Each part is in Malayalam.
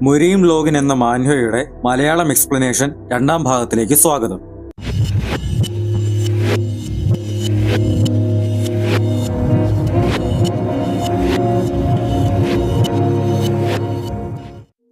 മുരീം ലോഗിൻ എന്ന മാൻഹോയുടെ മലയാളം എക്സ്പ്ലനേഷൻ രണ്ടാം ഭാഗത്തിലേക്ക് സ്വാഗതം.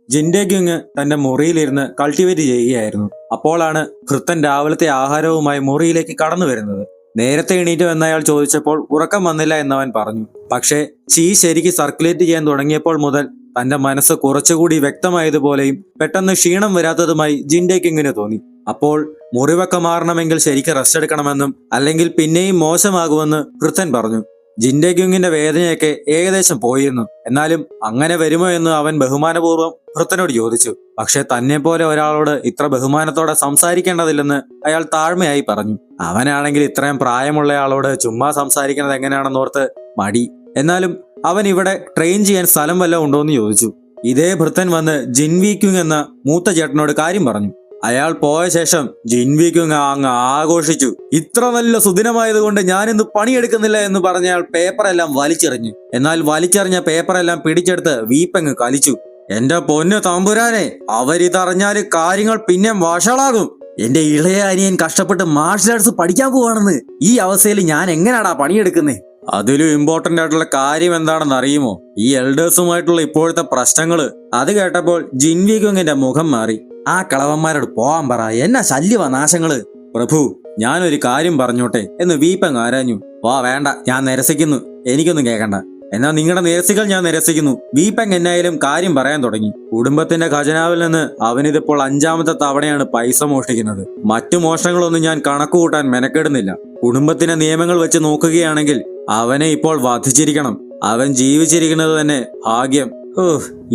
ജിൻഡേഗ്യുങ് തന്റെ മുറിയിലിരുന്ന് കൾട്ടിവേറ്റ് ചെയ്യുകയായിരുന്നു. അപ്പോഴാണ് ഭൃത്തൻ രാവിലത്തെ ആഹാരവുമായി മുറിയിലേക്ക് കടന്നു വരുന്നത്. നേരത്തെ എണീറ്റോ എന്നയാൾ ചോദിച്ചപ്പോൾ ഉറക്കം വന്നില്ല എന്നവൻ പറഞ്ഞു. പക്ഷേ ചീ ശരിക്ക് സർക്കുലേറ്റ് ചെയ്യാൻ തുടങ്ങിയപ്പോൾ മുതൽ തന്റെ മനസ്സ് കുറച്ചുകൂടി വ്യക്തമായതുപോലെയും പെട്ടെന്ന് ക്ഷീണം വരാത്തതുമായി ജിൻഡേഗ്യുങ്ങിന് തോന്നി. അപ്പോൾ മുറിവൊക്കെ മാറണമെങ്കിൽ ശരിക്ക് റെസ്റ്റ് എടുക്കണമെന്നും അല്ലെങ്കിൽ പിന്നെയും മോശമാകുമെന്ന് ഭൃത്തൻ പറഞ്ഞു. ജിൻഡേഗ്യുങ്ങിന്റെ വേദനയൊക്കെ ഏകദേശം പോയിരുന്നു. എന്നാലും അങ്ങനെ വരുമോ എന്ന് അവൻ ബഹുമാനപൂർവ്വം ഭൃത്തനോട് ചോദിച്ചു. പക്ഷെ തന്നെ പോലെ ഒരാളോട് ഇത്ര ബഹുമാനത്തോടെ സംസാരിക്കേണ്ടതില്ലെന്ന് അയാൾ താഴ്മയായി പറഞ്ഞു. അവനാണെങ്കിൽ ഇത്രയും പ്രായമുള്ളയാളോട് ചുമ്മാ സംസാരിക്കുന്നത് എങ്ങനെയാണെന്നോർത്ത് മടി. എന്നാലും അവൻ ഇവിടെ ട്രെയിൻ ചെയ്യാൻ സ്ഥലം വല്ലതും ഉണ്ടോയെന്ന് ചോദിച്ചു. ഇതേ ഭൃത്തൻ വന്ന് ജിൻവിക്യുങ് എന്ന മൂത്ത ചേട്ടനോട് കാര്യം പറഞ്ഞു. അയാൾ പോയ ശേഷം ജിൻവിക്യുങ് അങ്ങ് ആഘോഷിച്ചു. ഇത്ര നല്ല സുദിനമായതുകൊണ്ട് ഞാനിന്ന് പണിയെടുക്കുന്നില്ല എന്ന് പറഞ്ഞ അയാൾ പേപ്പറെല്ലാം വലിച്ചെറിഞ്ഞു. എന്നാൽ വലിച്ചെറിഞ്ഞ പേപ്പറെല്ലാം പിടിച്ചെടുത്ത് വീപ്പങ്ങ് കലിച്ചു. എന്റെ പൊന്നു തമ്പുരാനെ, അവരിതറിഞ്ഞാല് കാര്യങ്ങൾ പിന്നെ വഷളാകും. എന്റെ ഇളയ അനിയൻ കഷ്ടപ്പെട്ട് മാർഷൽ ആർട്സ് പഠിക്കാൻ പോവാണെന്ന്. ഈ അവസ്ഥയിൽ ഞാൻ എങ്ങനെയാടാ പണിയെടുക്കുന്നേ? അതിലും ഇമ്പോർട്ടന്റ് ആയിട്ടുള്ള കാര്യം എന്താണെന്ന് അറിയുമോ? ഈ എൽഡേഴ്സുമായിട്ടുള്ള ഇപ്പോഴത്തെ പ്രശ്നങ്ങള്. അത് കേട്ടപ്പോൾ ജിൻവിക്യുങ്ങിന്റെ മുഖം മാറി. ആ കളവന്മാരോട് പോവാൻ പറ, എന്നാ ശല്യവാ നാശങ്ങള്. പ്രഭു, ഞാനൊരു കാര്യം പറഞ്ഞോട്ടെ എന്ന് വീപ്പങ് ആരാഞ്ഞു. വാ വേണ്ട, ഞാൻ നിരസിക്കുന്നു, എനിക്കൊന്നും കേൾക്കണ്ട. എന്നാ നിങ്ങളുടെ നിരസികൾ ഞാൻ നിരസിക്കുന്നു. വീപ്പങ് എന്നായാലും കാര്യം പറയാൻ തുടങ്ങി. കുടുംബത്തിന്റെ ഖജനാവിൽ നിന്ന് അവനിതിപ്പോൾ 5ാമത്തെ തവണയാണ് പൈസ മോഷ്ടിക്കുന്നത്. മറ്റു മോഷണങ്ങളൊന്നും ഞാൻ കണക്കുകൂട്ടാൻ മെനക്കെടുന്നില്ല. കുടുംബത്തിന്റെ നിയമങ്ങൾ വെച്ച് നോക്കുകയാണെങ്കിൽ അവനെ ഇപ്പോൾ വധിച്ചിരിക്കണം. അവൻ ജീവിച്ചിരിക്കുന്നത് തന്നെ ഭാഗ്യം.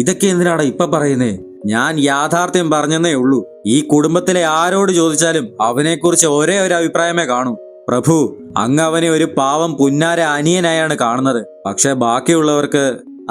ഇതൊക്കെ എന്തിനാടാ ഇപ്പൊ പറയുന്നേ? ഞാൻ യാഥാർത്ഥ്യം പറഞ്ഞെന്നേ ഉള്ളൂ. ഈ കുടുംബത്തിലെ ആരോട് ചോദിച്ചാലും അവനെക്കുറിച്ച് ഒരേ ഒരു അഭിപ്രായമേ കാണൂ. പ്രഭു, അങ്ങ് അവനെ ഒരു പാവം പുന്നാര അനിയനായാണ് കാണുന്നത്. പക്ഷെ ബാക്കിയുള്ളവർക്ക്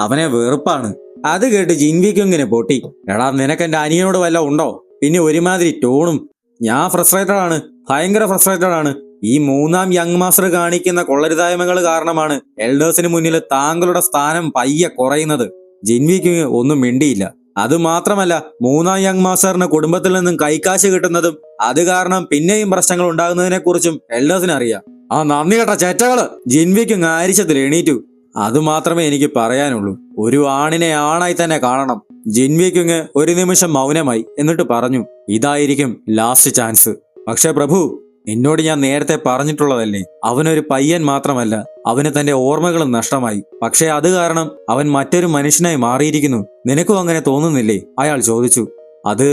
അവനെ വെറുപ്പാണ്. അത് കേട്ട് ജിൻവിക്യുങ്ങിനെ പൊട്ടി. എടാ, നിനക്ക് എന്റെ അനിയനോട് വല്ല ഉണ്ടോ? പിന്നെ ഒരുമാതിരി ടോണും. ഞാൻ ഫ്രസ്ട്രേറ്റഡ് ആണ്, ഭയങ്കര ഫ്രസ്ട്രേറ്റഡ് ആണ്. ഈ 3ാം യങ് മാസ്റ്റർ കാണിക്കുന്ന കൊള്ളരുതായ്മകൾ കാരണമാണ് എൽഡേഴ്സിന് മുന്നിൽ താങ്കളുടെ സ്ഥാനം പയ്യെ കുറയുന്നത്. ജിൻവിക്യുങ് ഒന്നും മിണ്ടിയില്ല. അതുമാത്രമല്ല, 3ാം യങ് മാസ്റ്ററിന് കുടുംബത്തിൽ നിന്നും കൈക്കാശ് കിട്ടുന്നതും അത് കാരണം പിന്നെയും പ്രശ്നങ്ങൾ ഉണ്ടാകുന്നതിനെ കുറിച്ചും എൽഡേഴ്സിന് അറിയാം. ആ നന്ദി കേട്ട ചേറ്റകള്! ജിൻവിക്യുങ് ആരിശത്തിൽ എണീറ്റു. അതുമാത്രമേ എനിക്ക് പറയാനുള്ളൂ. ഒരു ആണിനെ ആണായി തന്നെ കാണണം. ജിൻവിക്യുങ് ഒരു നിമിഷം മൗനമായി. എന്നിട്ട് പറഞ്ഞു, ഇതായിരിക്കും ലാസ്റ്റ് ചാൻസ്. പക്ഷെ പ്രഭു, എന്നോട് ഞാൻ നേരത്തെ പറഞ്ഞിട്ടുള്ളതല്ലേ, അവനൊരു പയ്യൻ മാത്രമല്ല, അവന് തന്റെ ഓർമ്മകളും നഷ്ടമായി. പക്ഷെ അത് കാരണം അവൻ മറ്റൊരു മനുഷ്യനായി മാറിയിരിക്കുന്നു. നിനക്കും അങ്ങനെ തോന്നുന്നില്ലേ? അയാൾ ചോദിച്ചു. അത്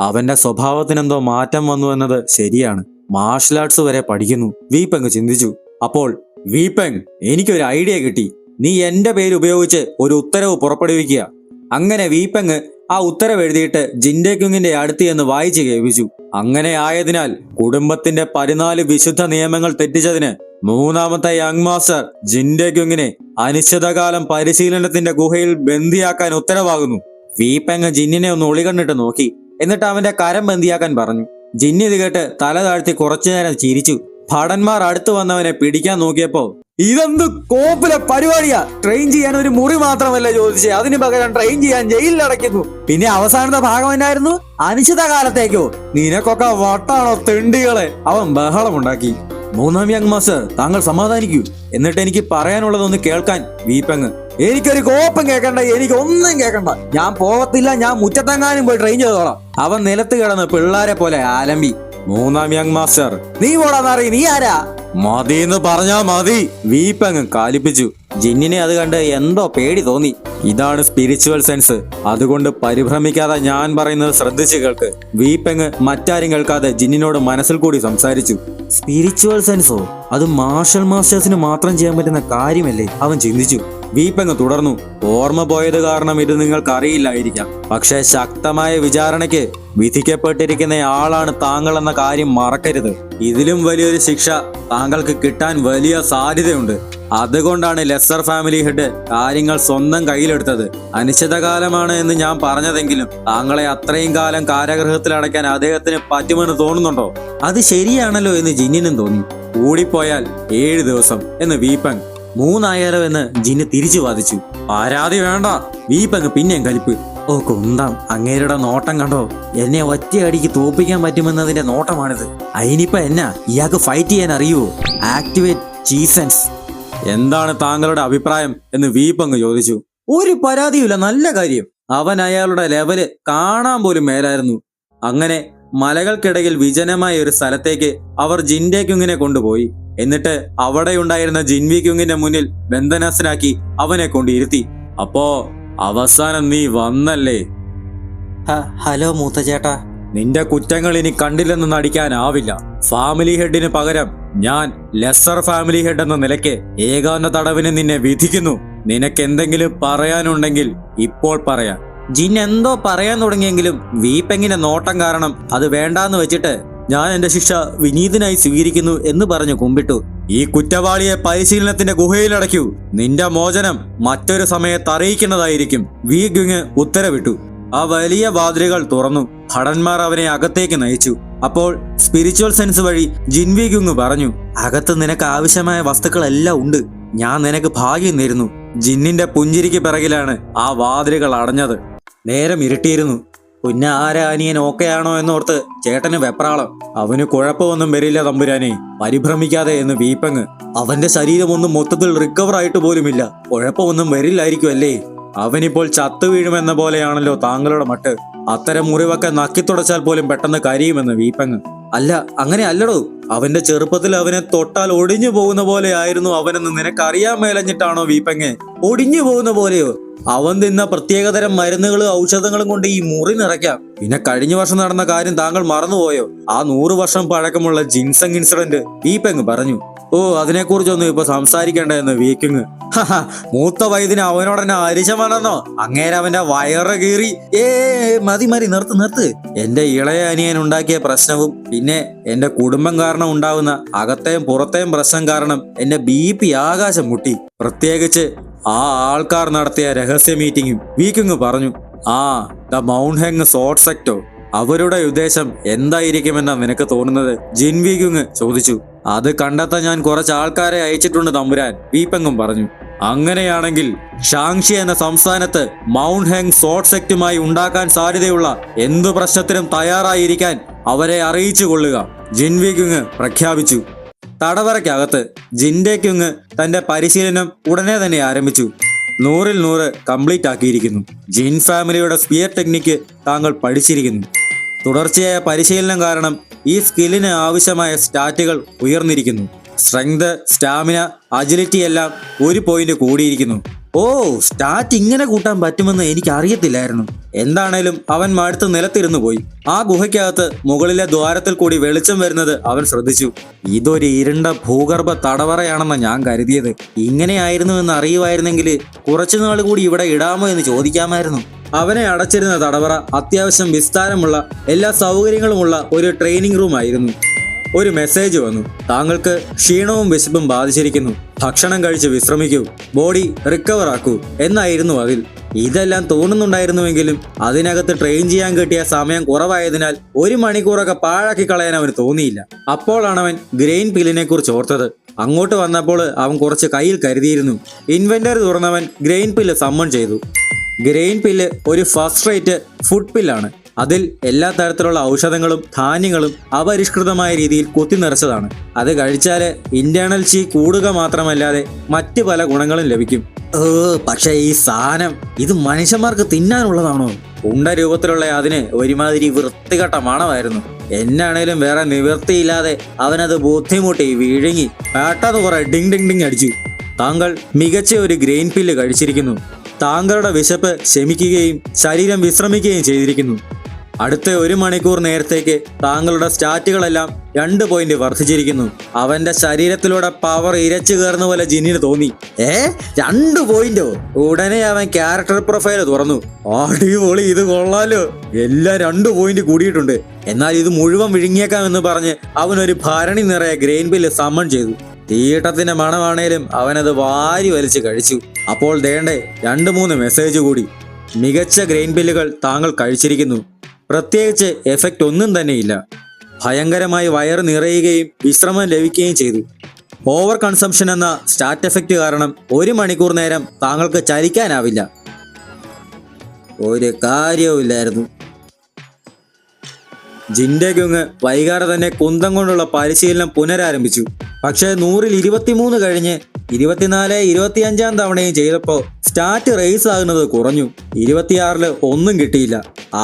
അവന്റെ സ്വഭാവത്തിനെന്തോ മാറ്റം വന്നു എന്നത് ശരിയാണ്. മാർഷൽ ആർട്സ് വരെ പഠിക്കുന്നു. വീപ്പങ് ചിന്തിച്ചു. അപ്പോൾ വീപ്പങ്, എനിക്കൊരു ഐഡിയ കിട്ടി. നീ എന്റെ പേര് ഉപയോഗിച്ച് ഒരു ഉത്തരവ് പുറപ്പെടുവിക്കുക. അങ്ങനെ വീപ്പങ് ആ ഉത്തരവ് എഴുതിയിട്ട് ജിൻഡേഗ്യുങ്ങിന്റെ അടുത്ത് എന്ന് വായിച്ചു കേൾപ്പിച്ചു. അങ്ങനെ ആയതിനാൽ കുടുംബത്തിന്റെ 14 വിശുദ്ധ നിയമങ്ങൾ തെറ്റിച്ചതിന് 3ാമത്തെ യങ് മാസ്റ്റർ ജിൻഡേഗ്യുങ്ങിനെ അനിശ്ചിതകാലം പരിശീലനത്തിന്റെ ഗുഹയിൽ ബന്ദിയാക്കാൻ ഉത്തരവാകുന്നു. വീപ്പങ് ജിന്നിനെ ഒന്ന് ഒളികണ്ണിട്ട് നോക്കി. എന്നിട്ട് അവന്റെ കരം ബന്ദിയാക്കാൻ പറഞ്ഞു. ജിന്നി ഇത് കേട്ട് തല താഴ്ത്തി കുറച്ചുനേരം ചിരിച്ചു. ഭടന്മാർ അടുത്തു വന്നവനെ പിടിക്കാൻ നോക്കിയപ്പോ, ഇതെന്ത് കോപ്പിലെ പരിപാടിയാ? ട്രെയിൻ ചെയ്യാൻ ഒരു മുറി മാത്രമല്ല ചോദിച്ചേ, അതിന് പകരം ട്രെയിൻ ചെയ്യാൻ ജയിലിൽ അടയ്ക്കുന്നു. പിന്നെ അവസാനത്തെ ഭാഗം എന്നായിരുന്നു? അനിശ്ചിത കാലത്തേക്കോ? നിനക്കൊക്കെ വട്ടാണോ തെണ്ടികളെ? അവൻ ബഹളമുണ്ടാക്കി. 3ാം യങ് മാസ്റ്റർ, താങ്കൾ സമാധാനിക്കൂ. എന്നിട്ട് എനിക്ക് പറയാനുള്ളതൊന്ന് കേൾക്കാൻ. വീപ്പങ്, എനിക്കൊരു കോപ്പം കേൾക്കണ്ട, എനിക്കൊന്നും കേൾക്കണ്ട. ഞാൻ പോകത്തില്ല, ഞാൻ മുറ്റത്തെങ്ങാനും പോയി ട്രെയിൻ ചെയ്തോളാം. അവൻ നിലത്ത് കിടന്ന് പിള്ളാരെ പോലെ ആലമ്പി. 3ാം യങ് മാസ്റ്റർ, നീ പോടാന്നറി, നീ ആരാ? മതിന്ന് പറഞ്ഞാ മതി. വീപ്പങ്ങ് കാലിപ്പിച്ചു. ജിന്നിനെ അത് കണ്ട് എന്തോ പേടി തോന്നി. ഇതാണ് സ്പിരിച്വൽ സെൻസ്. അതുകൊണ്ട് പരിഭ്രമിക്കാതെ ഞാൻ പറയുന്നത് ശ്രദ്ധിച്ചു കേൾക്ക്. വീപ്പങ്ങ് മറ്റാരും കേൾക്കാതെ ജിന്നിനോട് മനസ്സിൽ കൂടി സംസാരിച്ചു. സ്പിരിച്വൽ സെൻസോ? അത് മാർഷൽ മാസ്റ്റേഴ്സിന് മാത്രം ചെയ്യാൻ പറ്റുന്ന കാര്യമല്ലേ? അവൻ ചിന്തിച്ചു. വീപ്പങ്ങ് തുടർന്നു. ഓർമ്മ പോയത് കാരണം ഇത് നിങ്ങൾക്ക് അറിയില്ലായിരിക്കാം. പക്ഷെ ശക്തമായ വിചാരണയ്ക്ക് വിധിക്കപ്പെട്ടിരിക്കുന്ന ആളാണ് താങ്കൾ എന്ന കാര്യം മറക്കരുത്. ഇതിലും വലിയൊരു ശിക്ഷ താങ്കൾക്ക് കിട്ടാൻ വലിയ സാധ്യതയുണ്ട്. അതുകൊണ്ടാണ് ലെസ്സർ ഫാമിലി ഹെഡ് കാര്യങ്ങൾ സ്വന്തം കയ്യിലെടുത്തത്. അനിശ്ചിതകാലമാണ് എന്ന് ഞാൻ പറഞ്ഞതെങ്കിലും താങ്കളെ അത്രയും കാലം കാരാഗൃഹത്തിൽ അടയ്ക്കാൻ അദ്ദേഹത്തിന് പറ്റുമെന്ന് തോന്നുന്നുണ്ടോ? അത് ശരിയാണല്ലോ എന്ന് ജിന്നിനും തോന്നി. കൂടിപ്പോയാൽ 7 ദിവസം എന്ന് വീപ്പങ്. 3 ആയാലോ എന്ന് ജിന്ന് തിരിച്ചു വാദിച്ചു. പരാതി വേണ്ട. വീപ്പങ് പിന്നെയും കലിപ്പ്. ഓ കുന്തം, അങ്ങേരുടെ നോട്ടം കണ്ടോ? എന്നെ ഒറ്റയടിക്ക് തോപ്പിക്കാൻ പറ്റുമെന്നതിന്റെ നോട്ടമാണിത്. അതിനിപ്പോ എന്നാ ഇയാൾക്ക് ഫൈറ്റ് ചെയ്യാൻ അറിയുവോ? ആക്ടിവേറ്റ് ചീസൻസ്. എന്താണ് താങ്കളുടെ അഭിപ്രായം എന്ന് വീപ്പങ്ങ് ചോദിച്ചു. ഒരു പരാതിയുമില്ല, നല്ല കാര്യം. അവൻ അയാളുടെ ലെവല് കാണാൻ പോലും മേലായിരുന്നു. അങ്ങനെ മലകൾക്കിടയിൽ വിജനമായ ഒരു സ്ഥലത്തേക്ക് അവർ ജിൻഡേ ക്യുങ്ങിനെ കൊണ്ടുപോയി. എന്നിട്ട് അവിടെയുണ്ടായിരുന്ന ജിൻവി ക്യുങ്ങിന്റെ മുന്നിൽ ബന്ധനസ്ഥനാക്കി അവനെ കൊണ്ടിരുത്തി. അപ്പോ അവസാനം നീ വന്നല്ലേ? ഹലോ മൂത്ത ചേട്ടാ. നിന്റെ കുറ്റങ്ങൾ ഇനി കണ്ടില്ലെന്ന് നടിക്കാനാവില്ല. ഫാമിലി ഹെഡിന് പകരം ഞാൻ ലെസർ ഫാമിലി ഹെഡ് എന്ന നിലയ്ക്ക് ഏകാന്ത തടവിന് നിന്നെ വിധിക്കുന്നു. നിനക്ക് എന്തെങ്കിലും പറയാനുണ്ടെങ്കിൽ ഇപ്പോൾ പറയാം. ജിൻ എന്തോ പറയാൻ തുടങ്ങിയെങ്കിലും വീപ്പെങ്ങിന്റെ നോട്ടം കാരണം അത് വേണ്ടാന്ന് വെച്ചിട്ട് ഞാൻ എന്റെ ശിക്ഷ വിനീതനായി സ്വീകരിക്കുന്നു എന്ന് പറഞ്ഞു കുമ്പിട്ടു. ഈ കുറ്റവാളിയെ പരിശീലനത്തിന്റെ ഗുഹയിലടയ്ക്കൂ. നിന്റെ മോചനം മറ്റൊരു സമയത്ത് അറിയിക്കുന്നതായിരിക്കും. വി ഗ്യുങ് ഉത്തരവിട്ടു. ആ വലിയ വാതിലുകൾ തുറന്നു. ഭടന്മാർ അവനെ അകത്തേക്ക് നയിച്ചു. അപ്പോൾ സ്പിരിച്വൽ സെൻസ് വഴി ജിൻവി ഗ്യുങ് പറഞ്ഞു, അകത്ത് നിനക്ക് ആവശ്യമായ വസ്തുക്കളെല്ലാം ഉണ്ട്. ഞാൻ നിനക്ക് ഭാഗ്യം നേരുന്നു. ജിന്നിന്റെ പുഞ്ചിരിക്ക് പിറകിലാണ് ആ വാതിലുകൾ അടഞ്ഞത്. നേരം ഇരുട്ടിയിരുന്നു. പിന്നെ അനിയൻ ഓക്കെയാണോ എന്നോർത്ത് ചേട്ടന് വെപ്രാളം. അവന് കുഴപ്പമൊന്നും വരില്ല തമ്പുരാനെ, പരിഭ്രമിക്കാതെ എന്ന് വീപ്പങ്ങ്. അവന്റെ ശരീരമൊന്നും മൊത്തത്തിൽ റിക്കവർ ആയിട്ട് പോലുമില്ല. കുഴപ്പമൊന്നും വരില്ലായിരിക്കും അല്ലേ? അവനിപ്പോൾ ചത്തു വീഴുമെന്ന പോലെയാണല്ലോ താങ്കളുടെ മട്ട്. അത്തരം മുറിവൊക്കെ നക്കിത്തുടച്ചാൽ പോലും പെട്ടെന്ന് കരിയുമെന്ന് വീപ്പങ്ങ്. അല്ല, അങ്ങനെ അല്ലടോ. അവന്റെ ചെറുപ്പത്തിൽ അവനെ തൊട്ടാൽ ഒടിഞ്ഞു പോകുന്ന പോലെ ആയിരുന്നു അവനെന്ന് നിനക്കറിയാൻ മേലഞ്ഞിട്ടാണോ വീപ്പങ്ങ്? ഒടിഞ്ഞു പോകുന്ന പോലെയോ? അവൻ തിന്ന പ്രത്യേകതരം മരുന്നുകളും ഔഷധങ്ങളും കൊണ്ട് ഈ മുറി നിറയ്ക്കാം. പിന്നെ കഴിഞ്ഞ വർഷം നടന്ന കാര്യം താങ്കൾ മറന്നുപോയോ? ആ 100 വർഷം പഴക്കമുള്ള ജിൻസങ് ഇൻസിഡന്റ് വീപ്പങ്ങ് പറഞ്ഞു. ഓ, അതിനെക്കുറിച്ചൊന്നും ഇപ്പൊ സംസാരിക്കേണ്ട എന്ന് വീക്കിങ്. മൂത്ത വൈദ്യന് അവനോടന്നെ അരിശമാണെന്നോ? അങ്ങേരെ അവന്റെ വയറ് കീറി. മതി നിർത്ത്. എന്റെ ഇളയ അനിയൻ ഉണ്ടാക്കിയ പ്രശ്നവും പിന്നെ എന്റെ കുടുംബം കാരണം ഉണ്ടാവുന്ന അകത്തെയും പുറത്തെയും പ്രശ്നം കാരണം എന്റെ BP ആകാശം മുട്ടി. പ്രത്യേകിച്ച് ആ ആൾക്കാർ നടത്തിയ രഹസ്യ മീറ്റിംഗും വീക്കിങ് പറഞ്ഞു. ദ മൗണ്ട് ഹെങ് സോർട്ട് സെക്ടോ, അവരുടെ ഉദ്ദേശം എന്തായിരിക്കുമെന്നാ നിനക്ക് തോന്നുന്നത്? ജിൻവി ക്യുങ് ചോദിച്ചു. അത് കണ്ടെത്താൻ ഞാൻ കുറച്ച് ആൾക്കാരെ അയച്ചിട്ടുണ്ട് തമ്പുരാൻ, വീപ്പങ്ങും പറഞ്ഞു. അങ്ങനെയാണെങ്കിൽ ഷാങ്ഷി എന്ന സംസ്ഥാനത്ത് മൗണ്ട് ഹെങ് സോർട്ട് സെക്റ്റുമായി ഉണ്ടാക്കാൻ സാധ്യതയുള്ള എന്തു പ്രശ്നത്തിനും തയ്യാറായിരിക്കാൻ അവരെ അറിയിച്ചു കൊള്ളുക, ജിൻവി ക്യുങ് പ്രഖ്യാപിച്ചു. തടവറയ്ക്കകത്ത് ജിൻഡേ ക്യുങ് തന്റെ പരിശീലനം ഉടനെ തന്നെ ആരംഭിച്ചു. 100-ൽ 100 കംപ്ലീറ്റ് ആക്കിയിരിക്കുന്നു. ജിൻ ഫാമിലിയുടെ സ്പിയർ ടെക്നിക്ക് താങ്കൾ പഠിച്ചിരിക്കുന്നു. തുടർച്ചയായ പരിശീലനം കാരണം ഈ സ്കില്ലിന് ആവശ്യമായ സ്റ്റാറ്റുകൾ ഉയർന്നിരിക്കുന്നു. സ്ട്രെങ്ത്, സ്റ്റാമിന, അജിലിറ്റി എല്ലാം 1 പോയിന്റ് കൂടിയിരിക്കുന്നു. ഓ, സ്റ്റാറ്റ് ഇങ്ങനെ കൂട്ടാൻ പറ്റുമെന്ന് എനിക്ക് അറിയത്തില്ലായിരുന്നു. എന്താണേലും അവൻ മടുത്ത് നിലത്തിരുന്നു പോയി. ആ ഗുഹയ്ക്കകത്ത് മുകളിലെ ദ്വാരത്തിൽ കൂടി വെളിച്ചം വരുന്നത് അവൻ ശ്രദ്ധിച്ചു. ഇതൊരു ഇരുണ്ട ഭൂഗർഭ തടവറയാണെന്ന് ഞാൻ കരുതിയത്. ഇങ്ങനെയായിരുന്നു എന്ന് അറിയുമായിരുന്നെങ്കിൽ കുറച്ചുനാൾ കൂടി ഇവിടെ ഇടാമോ എന്ന് ചോദിക്കാമായിരുന്നു. അവനെ അടച്ചിരുന്ന തടവറ അത്യാവശ്യം വിസ്താരമുള്ള എല്ലാ സൗകര്യങ്ങളുമുള്ള ഒരു ട്രെയിനിങ് റൂം ആയിരുന്നു. ഒരു മെസ്സേജ് വന്നു. താങ്കൾക്ക് ക്ഷീണവും വിശപ്പും ബാധിച്ചിരിക്കുന്നു. ഭക്ഷണം കഴിച്ച് വിശ്രമിക്കൂ, ബോഡി റിക്കവർ ആക്കൂ എന്നായിരുന്നു അതിൽ. ഇതെല്ലാം തോന്നുന്നുണ്ടായിരുന്നുവെങ്കിലും അതിനകത്ത് ട്രെയിൻ ചെയ്യാൻ കിട്ടിയ സമയം കുറവായതിനാൽ 1 മണിക്കൂറൊക്കെ പാഴാക്കി കളയാൻ അവന് തോന്നിയില്ല. അപ്പോഴാണ് അവൻ ഗ്രെയിൻ പില്ലിനെ കുറിച്ച് ഓർത്തത്. അങ്ങോട്ട് വന്നപ്പോൾ അവൻ കുറച്ച് കയ്യിൽ കരുതിയിരുന്നു. ഇൻവെന്ററി തുറന്നവൻ ഗ്രെയിൻ പില്ല് സമ്മൺ ചെയ്തു. ഗ്രെയിൻ പില്ല് ഒരു ഫസ്റ്റ് റേറ്റ് ഫുഡ് പില്ലാണ്. അതിൽ എല്ലാ തരത്തിലുള്ള ഔഷധങ്ങളും ധാന്യങ്ങളും അപരിഷ്കൃതമായ രീതിയിൽ കുത്തി നിറച്ചതാണ്. അത് കഴിച്ചാല് ഇന്റേണൽ ചീ കൂടുക മാത്രമല്ലാതെ മറ്റ് പല ഗുണങ്ങളും ലഭിക്കും. പക്ഷെ ഈ സാധനം ഇത് മനുഷ്യന്മാർക്ക് തിന്നാനുള്ളതാണോ? ഉണ്ട രൂപത്തിലുള്ള അതിന് ഒരുമാതിരി വൃത്തികെട്ട മണമായിരുന്നു. എന്നാണേലും വേറെ നിവൃത്തിയില്ലാതെ അവനത് ബുദ്ധിമുട്ടി വിഴുങ്ങി പെട്ടെന്ന് കുറെ ഡിങ് ഡിങ് ഡിങ് അടിച്ചു. താങ്കൾ മികച്ച ഒരു ഗ്രെയിൻ പില്ല് കഴിച്ചിരിക്കുന്നു. താങ്കളുടെ വിശപ്പ് ശമിക്കുകയും ശരീരം വിശ്രമിക്കുകയും ചെയ്തിരിക്കുന്നു. അടുത്ത 1 മണിക്കൂർ നേരത്തേക്ക് താങ്കളുടെ സ്റ്റാറ്റുകളെല്ലാം 2 പോയിന്റ് വർദ്ധിച്ചിരിക്കുന്നു. അവന്റെ ശരീരത്തിലൂടെ പവർ ഇരച്ചു കയറുന്ന പോലെ ജിന്നിന് തോന്നി. 2 പോയിന്റോ? ഉടനെ അവൻ ക്യാരക്ടർ പ്രൊഫൈൽ തുറന്നു. അടിപൊളി, ഇത് കൊള്ളാലോ, എല്ലാം 2 പോയിന്റ് കൂടിയിട്ടുണ്ട്. എന്നാൽ ഇത് മുഴുവൻ വിഴുങ്ങിയേക്കാമെന്ന് പറഞ്ഞ് അവനൊരു ഭരണി നിറയെ ഗ്രെയിൻ പില്ല് സമ്മൺ ചെയ്തു. തീട്ടത്തിന്റെ മണമാണേലും അവനത് വാരി വലിച്ച് കഴിച്ചു. അപ്പോൾ ദേണ്ടേ 2-3 മെസ്സേജ് കൂടി. മികച്ച ഗ്രെയിൻ പില്ലുകൾ താങ്കൾ കഴിച്ചിരിക്കുന്നു. പ്രത്യേകിച്ച് എഫക്റ്റ് ഒന്നും തന്നെയില്ല. ഭയങ്കരമായി വയറ് നിറയുകയും വിശ്രമം ലഭിക്കുകയും ചെയ്തു. ഓവർ കൺസംഷൻ എന്ന സ്റ്റാറ്റ് എഫക്റ്റ് കാരണം 1 മണിക്കൂർ നേരം താങ്കൾക്ക് ചലിക്കാനാവില്ല. ഒരു കാര്യവുമില്ലായിരുന്നു. ജിൻഡേഗുങ് വൈകാതെ തന്നെ കുന്തം കൊണ്ടുള്ള പരിശീലനം പുനരാരംഭിച്ചു. പക്ഷേ 100-ൽ 23 കഴിഞ്ഞ് 24-25 തവണയും ചെയ്തപ്പോൾ സ്റ്റാറ്റ് റേസ് ആകുന്നത് കുറഞ്ഞു. 26-ല് ഒന്നും കിട്ടിയില്ല.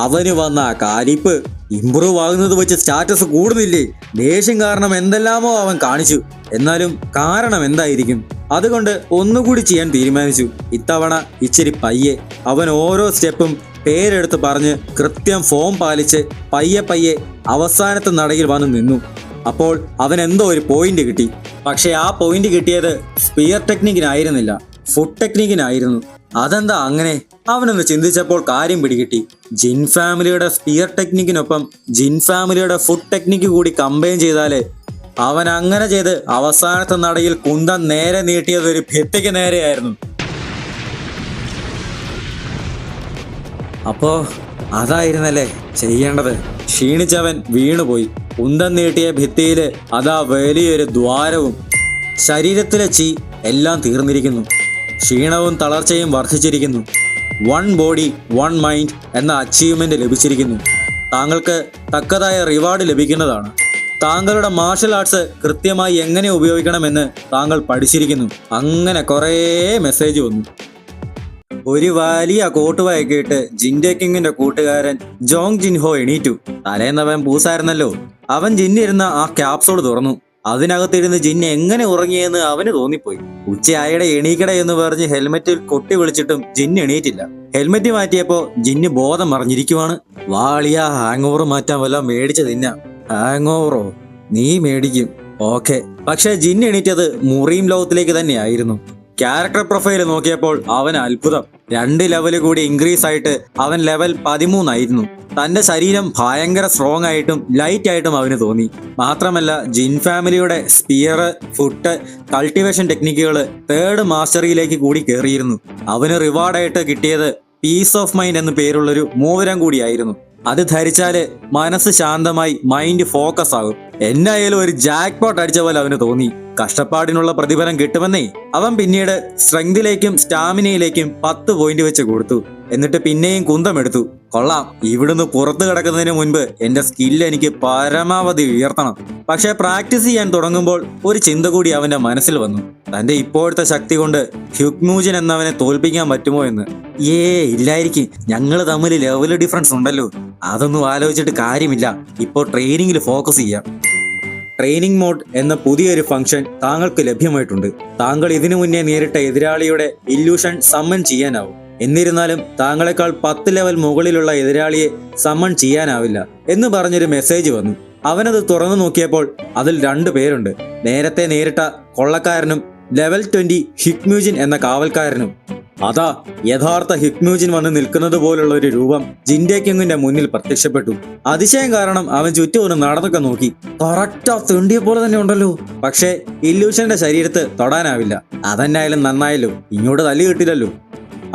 അവന് വന്ന ആ കാലിപ്പ് ഇംപ്രൂവ് ആകുന്നത് വെച്ച് സ്റ്റാറ്റസ് കൂടുന്നില്ലേ? ദേഷ്യം കാരണം എന്തെല്ലാമോ അവൻ കാണിച്ചു. എന്നാലും കാരണം എന്തായിരിക്കും? അതുകൊണ്ട് ഒന്നുകൂടി ചെയ്യാൻ തീരുമാനിച്ചു. ഇത്തവണ ഇച്ചിരി പയ്യെ. അവൻ ഓരോ സ്റ്റെപ്പും പേരെടുത്ത് പറഞ്ഞ് കൃത്യം ഫോം പാലിച്ച് പയ്യെ അവസാനത്തെ നടയിൽ വന്ന് നിന്നു. അപ്പോൾ അവൻ എന്തോ ഒരു പോയിന്റ് കിട്ടി. പക്ഷെ ആ പോയിന്റ് കിട്ടിയത് സ്പിയർ ടെക്നിക്കിനായിരുന്നില്ല, ഫുഡ് ടെക്നിക്കിനായിരുന്നു. അതെന്താ അങ്ങനെ? അവനൊന്ന് ചിന്തിച്ചപ്പോൾ കാര്യം പിടികിട്ടി. ജിൻ ഫാമിലിയുടെ സ്പിയർ ടെക്നിക്കിനൊപ്പം ജിൻ ഫാമിലിയുടെ ഫുഡ് ടെക്നിക്ക് കൂടി കമ്പൈൻ ചെയ്താലേ അവൻ അങ്ങനെ ചെയ്ത് അവസാനത്തെ നടയിൽ കുന്തം നേരെ നീട്ടിയത് ഒരു ഭിത്തിക്ക് നേരെയായിരുന്നു. അപ്പോ അതായിരുന്നല്ലേ ചെയ്യേണ്ടത്. ക്ഷീണിച്ചവൻ വീണുപോയി. കുന്തം നീട്ടിയ ഭിത്തിയില് അതാ വലിയൊരു ദ്വാരവും. ശരീരത്തിലെ ചീ എല്ലാം തീർന്നിരിക്കുന്നു. ക്ഷീണവും തളർച്ചയും വർദ്ധിച്ചിരിക്കുന്നു. 1 ബോഡി 1 മൈൻഡ് എന്ന അച്ചീവ്മെന്റ് ലഭിച്ചിരിക്കുന്നു. താങ്കൾക്ക് തക്കതായ റിവാർഡ് ലഭിക്കുന്നതാണ്. താങ്കളുടെ മാർഷൽ ആർട്സ് കൃത്യമായി എങ്ങനെ ഉപയോഗിക്കണമെന്ന് താങ്കൾ പഠിച്ചിരിക്കുന്നു. അങ്ങനെ കുറേ മെസ്സേജ് വന്നു. ഒരു വലിയ കോട്ടുവായൊക്കെ ഇട്ട് ജിൻഡേക്കിങ്ങിന്റെ കൂട്ടുകാരൻ ജോങ് ജിൻഹോ എണീറ്റു. തലേന്നവൻ പൂസായിരുന്നല്ലോ. അവൻ ജിന്നിരുന്ന ആ ക്യാപ്സൂൾ തുറന്നു. അതിനകത്തിരുന്ന് ജിന്ന് എങ്ങനെ ഉറങ്ങിയെന്ന് അവന് തോന്നിപ്പോയി. ഉച്ചയായടെ എണീക്കട എന്ന് പറഞ്ഞ് ഹെൽമെറ്റിൽ കൊട്ടി വിളിച്ചിട്ടും ജിന്ന് എണീറ്റില്ല. ഹെൽമെറ്റ് മാറ്റിയപ്പോ ജിന്ന് ബോധം മറിഞ്ഞിരിക്കുവാണ്. വാളിയ ഹാങ് ഓവർ മാറ്റാൻ വല്ല മേടിച്ച് തിന്നാം. ഹാങ് ഓവറോ? നീ മേടിക്കും, ഓക്കെ. പക്ഷെ ജിന്ന് എണീറ്റത് മുറിയും ലോകത്തിലേക്ക് തന്നെയായിരുന്നു. ക്യാരക്ടർ പ്രൊഫൈൽ നോക്കിയപ്പോൾ അവൻ അത്ഭുതം. 2 ലെവൽ കൂടി ഇൻക്രീസ് ആയിട്ട് അവൻ ലെവൽ 13 ആയിരുന്നു. തന്റെ ശരീരം ഭയങ്കര സ്ട്രോങ് ആയിട്ടും ലൈറ്റ് ആയിട്ടും അവന് തോന്നി. മാത്രമല്ല ജിൻ ഫാമിലിയുടെ സ്പിയർ, ഫുഡ്, കൾട്ടിവേഷൻ ടെക്നിക്കുകൾ 3rd മാസ്റ്ററിയിലേക്ക് കൂടി കയറിയിരുന്നു. അവന് റിവാർഡായിട്ട് കിട്ടിയത് പീസ് ഓഫ് മൈൻഡ് എന്നു പേരുള്ളൊരു മോതിരം കൂടിയായിരുന്നു. അത് ധരിച്ചാല് മനസ്സ് ശാന്തമായി മൈൻഡ് ഫോക്കസ് ആകും. എന്നായാലും ഒരു ജാക്ക് പോട്ട് അടിച്ച പോലെ അവന് തോന്നി. കഷ്ടപ്പാടിനുള്ള പ്രതിഫലം കിട്ടുമെന്നേ. അവൻ പിന്നീട് സ്ട്രെങ്തിലേക്കും സ്റ്റാമിനയിലേക്കും 10 പോയിന്റ് വെച്ച് കൊടുത്തു. എന്നിട്ട് പിന്നെയും കുന്തമെടുത്തു. കൊള്ളാം, ഇവിടുന്ന് പുറത്തു കിടക്കുന്നതിന് മുൻപ് എന്റെ സ്കില്ല് എനിക്ക് പരമാവധി ഉയർത്തണം. പക്ഷെ പ്രാക്ടീസ് ചെയ്യാൻ തുടങ്ങുമ്പോൾ ഒരു ചിന്ത കൂടി അവന്റെ മനസ്സിൽ വന്നു. തന്റെ ഇപ്പോഴത്തെ ശക്തി കൊണ്ട് ഹ്യുക്മൂജൻ എന്നവനെ തോൽപ്പിക്കാൻ പറ്റുമോ എന്ന്. ഇല്ലായിരിക്കും. ഞങ്ങൾ തമ്മിൽ ലെവൽ ഡിഫറൻസ് ഉണ്ടല്ലോ. അതൊന്നും ആലോചിച്ചിട്ട് കാര്യമില്ല. ഇപ്പോൾ ട്രെയിനിങ്ങിൽ ഫോക്കസ് ചെയ്യാം. ട്രെയിനിങ് മോഡ് എന്ന പുതിയൊരു ഫംഗ്ഷൻ താങ്കൾക്ക് ലഭ്യമായിട്ടുണ്ട്. താങ്കൾ ഇതിനു മുന്നേ നേരിട്ട എതിരാളിയുടെ ഇല്യൂഷൻ സമ്മൺ ചെയ്യാനാവും. എന്നിരുന്നാലും താങ്കളെക്കാൾ 10 ലെവൽ മുകളിലുള്ള എതിരാളിയെ സമ്മൺ ചെയ്യാനാവില്ല എന്ന് പറഞ്ഞൊരു മെസ്സേജ് വന്നു. അവനത് തുറന്നു നോക്കിയപ്പോൾ അതിൽ 2 പേരുണ്ട്. നേരത്തെ നേരിട്ട കൊള്ളക്കാരനും ലെവൽ 20 ഹ്യുക്മൂജിൻ എന്ന കാവൽക്കാരനും. അതാ യഥാർത്ഥ ഹ്യുക്മൂജിൻ വന്ന് നിൽക്കുന്നത് പോലുള്ള ഒരു രൂപം ജിൻഡേക്കിങ്ങിന്റെ മുന്നിൽ പ്രത്യക്ഷപ്പെട്ടു. അതിശയം കാരണം അവൻ ചുറ്റും ഒന്ന് നടന്നൊക്കെ നോക്കി. കറക്റ്റാ തെണ്ടിയെ പോലെ തന്നെ ഉണ്ടല്ലോ. പക്ഷേ ഇല്യൂഷന്റെ ശരീരത്ത് തൊടാനാവില്ല. അതെന്നായാലും നന്നായല്ലോ, ഇങ്ങോട്ട് തല്ലി കിട്ടില്ലല്ലോ.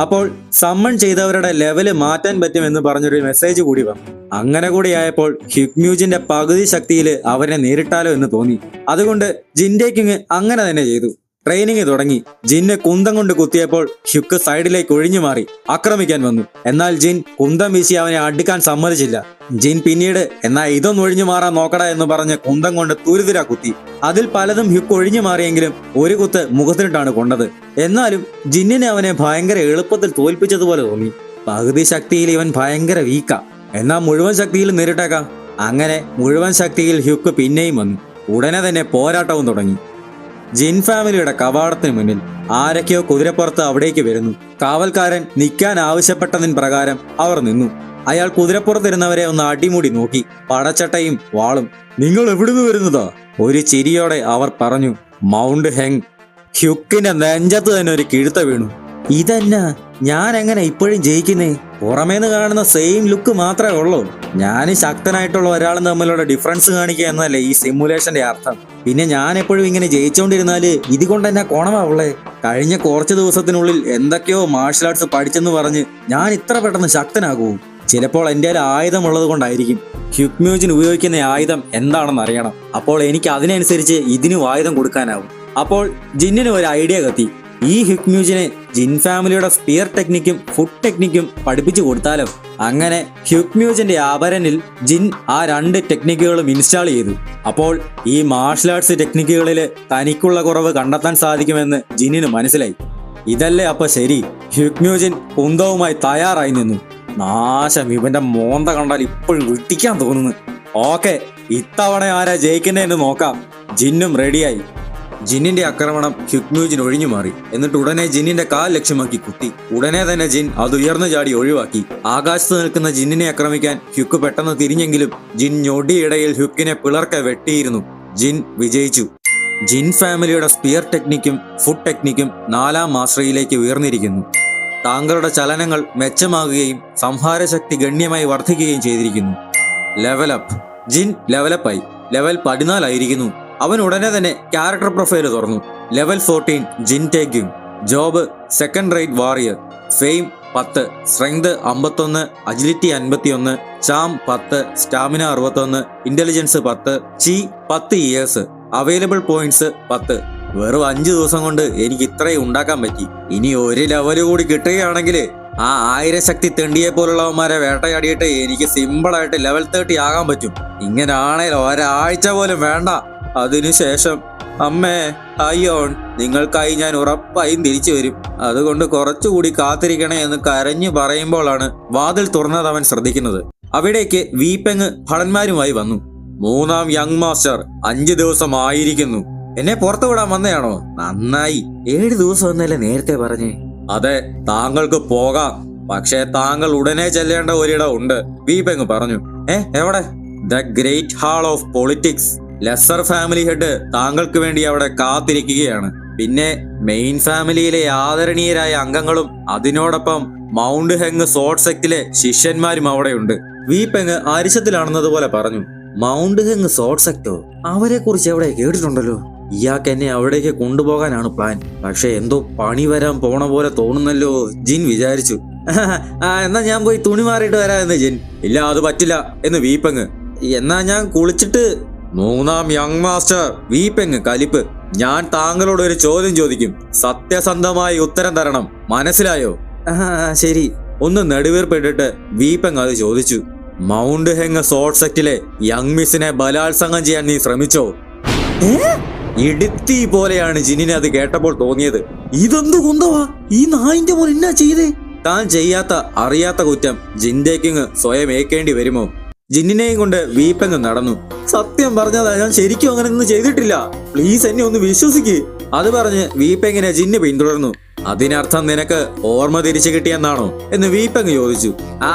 അപ്പോൾ സമ്മൺ ചെയ്തവരുടെ ലെവല് മാറ്റാൻ പറ്റുമെന്ന് പറഞ്ഞൊരു മെസ്സേജ് കൂടി വന്നു. അങ്ങനെ കൂടിയായപ്പോൾ ഹ്യുക്മൂജിന്റെ പകുതി ശക്തിയിൽ അവനെ നേരിട്ടാലോ എന്ന് തോന്നി. അതുകൊണ്ട് ജിൻഡേക്കിങ് അങ്ങനെ തന്നെ ചെയ്തു. ട്രെയിനിങ് തുടങ്ങി. ജിന്ന് കുന്തം കൊണ്ട് കുത്തിയപ്പോൾ ഹ്യുക്ക് സൈഡിലേക്ക് ഒഴിഞ്ഞു മാറി ആക്രമിക്കാൻ വന്നു. എന്നാൽ ജിൻ കുന്തം വീശി അവനെ അടുക്കാൻ സമ്മതിച്ചില്ല. ജിൻ പിന്നീട് എന്നാ ഇതൊന്നും ഒഴിഞ്ഞു മാറാൻ നോക്കട എന്ന് പറഞ്ഞ് കുന്തം കൊണ്ട് തുരുതുര കുത്തി. അതിൽ പലതും ഹ്യുക്ക് ഒഴിഞ്ഞു മാറിയെങ്കിലും ഒരു കുത്ത് മുഖത്തിട്ടാണ് കൊണ്ടത്. എന്നാലും ജിന്നിനെ അവനെ ഭയങ്കര എളുപ്പത്തിൽ തോൽപ്പിച്ചതുപോലെ തോന്നി. പകുതി ശക്തിയിൽ ഇവൻ ഭയങ്കര വീക്കാ, എന്നാൽ മുഴുവൻ ശക്തിയിൽ നേരിട്ടേക്കാം. അങ്ങനെ മുഴുവൻ ശക്തിയിൽ ഹ്യുക്ക് പിന്നെയും വന്നു. ഉടനെ തന്നെ പോരാട്ടവും തുടങ്ങി. ജിൻ ഫാമിലിയുടെ കവാടത്തിന് മുന്നിൽ ആരൊക്കെയോ കുതിരപ്പുറത്ത് അവിടേക്ക് വരുന്നു. കാവൽക്കാരൻ നിൽക്കാൻ ആവശ്യപ്പെട്ടതിന് പ്രകാരം അവർ നിന്നു. അയാൾ കുതിരപ്പുറത്തിരുന്നവരെ ഒന്ന് അടിമുടി നോക്കി. പടച്ചട്ടയും വാളും. നിങ്ങൾ എവിടുന്ന് വരുന്നതാ? ഒരു ചിരിയോടെ അവർ പറഞ്ഞു. Mount Heng. ഹ്യുക്കിന്റെ നെഞ്ചത്ത് തന്നെ ഒരു കിഴുത്ത വീണു. ഇതെന്നാ, ഞാൻ എങ്ങനെ ഇപ്പോഴും ജയിക്കുന്നേ? പുറമേന്ന് കാണുന്ന സെയിം ലുക്ക് മാത്രമേ ഉള്ളൂ. ഞാൻ ശക്തനായിട്ടുള്ള ഒരാളും തമ്മിലുള്ള ഡിഫറൻസ് കാണിക്കുക എന്നല്ലേ ഈ സിമുലേഷന്റെ അർത്ഥം. പിന്നെ ഞാൻ എപ്പോഴും ഇങ്ങനെ ജയിച്ചുകൊണ്ടിരുന്നാല് ഇതുകൊണ്ട് എന്നാ കോണമാവുള്ളേ? കഴിഞ്ഞ കുറച്ച് ദിവസത്തിനുള്ളിൽ എന്തൊക്കെയോ മാർഷൽ ആർട്സ് പഠിച്ചെന്ന് പറഞ്ഞ് ഞാൻ ഇത്ര പെട്ടെന്ന് ശക്തനാകൂ? ചിലപ്പോൾ എൻ്റെ ഒരു ആയുധം ഉള്ളത് കൊണ്ടായിരിക്കും. ഹ്യുക്മൂജിൻ ഉപയോഗിക്കുന്ന ആയുധം എന്താണെന്ന് അറിയണം. അപ്പോൾ എനിക്ക് അതിനനുസരിച്ച് ഇതിനും ആയുധം കൊടുക്കാനാവും. അപ്പോൾ ജിന്നിന് ഒരു ഐഡിയ കത്തി. ഈ ഹ്യുക്മ്യൂജിനെ ജിൻ ഫാമിലിയുടെ സ്പിയർ ടെക്നിക്കും ഫുഡ് ടെക്നിക്കും പഠിപ്പിച്ചു കൊടുത്താലോ? അങ്ങനെ ഹ്യുക്മ്യൂജിന്റെ ആഭരനിൽ ജിൻ ആ 2 ടെക്നിക്കുകളും ഇൻസ്റ്റാൾ ചെയ്തു. അപ്പോൾ ഈ മാർഷൽ ആർട്സ് ടെക്നിക്കുകളിൽ തനിക്കുള്ള കുറവ് കണ്ടെത്താൻ സാധിക്കുമെന്ന് ജിന്നിന് മനസ്സിലായി. ഇതല്ലേ അപ്പൊ ശരി. ഹ്യുക്മ്യൂജിൻ കുന്തവുമായി തയ്യാറായി നിന്നു. നാശം, ഇവന്റെ മോന്ത കണ്ടാൽ ഇപ്പോഴും വെട്ടിക്കാൻ തോന്നുന്നു. ഓക്കെ, ഇത്തവണ ആരാ ജയിക്കുന്നതെന്ന് നോക്കാം. ജിന്നും റെഡിയായി. ജിന്നിന്റെ ആക്രമണം ഹ്യുക്മ്യൂജിൻ ഒഴിഞ്ഞു മാറി. എന്നിട്ട് ഉടനെ ജിന്നിന്റെ കാൽ ലക്ഷ്യമാക്കി കുത്തി. ഉടനെ തന്നെ ജിൻ അത് ഉയർന്നു ചാടി ഒഴിവാക്കി. ആകാശത്ത് നിൽക്കുന്ന ജിന്നിനെ ആക്രമിക്കാൻ ഹ്യുക്ക് പെട്ടെന്ന് തിരിഞ്ഞെങ്കിലും ജിൻ ഞൊടിയിടയിൽ ഹ്യുക്കിനെ പിളർക്കെ വെട്ടിയിരുന്നു. ജിൻ വിജയിച്ചു. ജിൻ ഫാമിലിയുടെ സ്പിയർ ടെക്നിക്കും ഫുഡ് ടെക്നിക്കും 4ാം മാസ്റ്ററിയിലേക്ക് ഉയർന്നിരിക്കുന്നു. താങ്കളുടെ ചലനങ്ങൾ മെച്ചമാകുകയും സംഹാരശക്തി ഗണ്യമായി വർദ്ധിക്കുകയും ചെയ്തിരിക്കുന്നു. ലെവലപ്പ്. ജിൻ ലെവലപ്പായി. ലെവൽ 14 ആയിരിക്കുന്നു. അവൻ ഉടനെ തന്നെ ക്യാരക്ടർ പ്രൊഫൈൽ തുറന്നു. ലെവൽ 14 ജിൻ ടേക്കിംഗ്. Job second rate warrior. Fame 10, strength 51, agility 51, charm 10, stamina 61, intelligence 10, chi 10 years. Available points 10. വെറും 5 ദിവസം കൊണ്ട് എനിക്ക് ഇത്രയും ഉണ്ടാക്കാൻ പറ്റി. ഇനി ഒരു ലെവല് കൂടി കിട്ടുകയാണെങ്കിൽ ആ 1000 ശക്തി തെണ്ടിയെ പോലുള്ളവന്മാരെ വേട്ടയാടിയിട്ട് എനിക്ക് സിമ്പിളായിട്ട് ലെവൽ 30 ആകാൻ പറ്റും. ഇങ്ങനാണേൽ ഒരാഴ്ച പോലും വേണ്ട. അതിനുശേഷം അമ്മേ, അയ്യോൺ, നിങ്ങൾക്കായി ഞാൻ ഉറപ്പായും തിരിച്ചു വരും. അതുകൊണ്ട് കുറച്ചുകൂടി കാത്തിരിക്കണേ എന്ന് കരഞ്ഞു പറയുമ്പോഴാണ് വാതിൽ തുറന്നത് അവൻ ശ്രദ്ധിക്കുന്നത്. അവിടേക്ക് വീപ്പെങ് ഭടന്മാരുമായി വന്നു. 3ാം യങ് മാസ്റ്റർ 5 ദിവസം ആയിരിക്കുന്നു. എന്നെ പുറത്തു വിടാൻ വന്നയാണോ? നന്നായി. 7 ദിവസം എന്നല്ലേ നേരത്തെ പറഞ്ഞേ? അതെ, താങ്കൾക്ക് പോകാം. പക്ഷേ താങ്കൾ ഉടനെ ചെല്ലേണ്ട ഒരിടം ഉണ്ട്, വീപ്പെങ് പറഞ്ഞു. എവിടെ? The great hall of politics. Lesser family head താങ്കൾക്ക് വേണ്ടി അവിടെ കാത്തിരിക്കുകയാണ്. പിന്നെ മെയിൻ ഫാമിലിയിലെ ആദരണീയരായ അംഗങ്ങളും അതിനോടൊപ്പം മൗണ്ട് ഹെങ് സോർട്ട് സെക്റ്റിലെ ശിഷ്യന്മാരും അവിടെയുണ്ട്. വീപ്പെങ് അരിശത്തിലാണെന്നതുപോലെ പറഞ്ഞു. മൗണ്ട് ഹെങ് സോർട്ട് സെക്റ്റോ? അവരെ കുറിച്ച് എവിടെ കേട്ടിട്ടുണ്ടല്ലോ. ഇയാൾക്ക് എന്നെ അവിടേക്ക് കൊണ്ടുപോകാനാണ് പ്ലാൻ. പക്ഷെ എന്തോ പണി വരാൻ പോണ പോലെ തോന്നുന്നല്ലോ, ജിൻ വിചാരിച്ചു. എന്നാ ഞാൻ പോയി തുണി മാറിയിട്ട് വരാമെന്ന് ജിൻ. ഇല്ല, അത് പറ്റില്ല എന്ന് വീപ്പെങ്. എന്നാ ഞാൻ കുളിച്ചിട്ട്. 3ാം യങ് മാസ്റ്റർ വീപ്പെങ് കലിപ്പ്. ഞാൻ താങ്കളോട് ഒരു ചോദ്യം ചോദിക്കും, സത്യസന്ധമായി ഉത്തരം തരണം, മനസ്സിലായോ? ശരി. ഒന്ന് നെടുവീർപ്പിട്ടിട്ട് വീപ്പെങ് അത് ചോദിച്ചു. മൗണ്ട് ഹെങ് സോർട്ട് സെക്റ്റിലെ യങ് മിസ്സിനെ ബലാത്സംഗം ചെയ്യാൻ നീ ശ്രമിച്ചോ? ഇടുത്തി പോലെയാണ് ജിന്നിനെ അത് കേട്ടപ്പോൾ തോന്നിയത്. ഇതെന്ത് കുന്തവാ? ഈ നായിന്റെ മോൻ എന്നാ ചെയ്തേ? താൻ ചെയ്യാത്ത അറിയാത്ത കുറ്റം ജിൻടേക്കിങ് സ്വയം ഏൽക്കേണ്ടി വരുമോ? ജിന്നിനെയും കൊണ്ട് വീപ്പെങ് നടന്നു. സത്യം പറഞ്ഞതാ, ഞാൻ ശരിക്കും അങ്ങനെ ഒന്നും ചെയ്തിട്ടില്ല. പ്ലീസ് എന്നെ ഒന്ന് വിശ്വസിക്ക്. അത് പറഞ്ഞ് വീപ്പെങ്ങിനെ ജിന്ന് പിന്തുടർന്നു. അതിനർത്ഥം നിനക്ക് ഓർമ്മ തിരിച്ചു കിട്ടിയെന്നാണോ എന്ന് വീപ്പെങ് ചോദിച്ചു.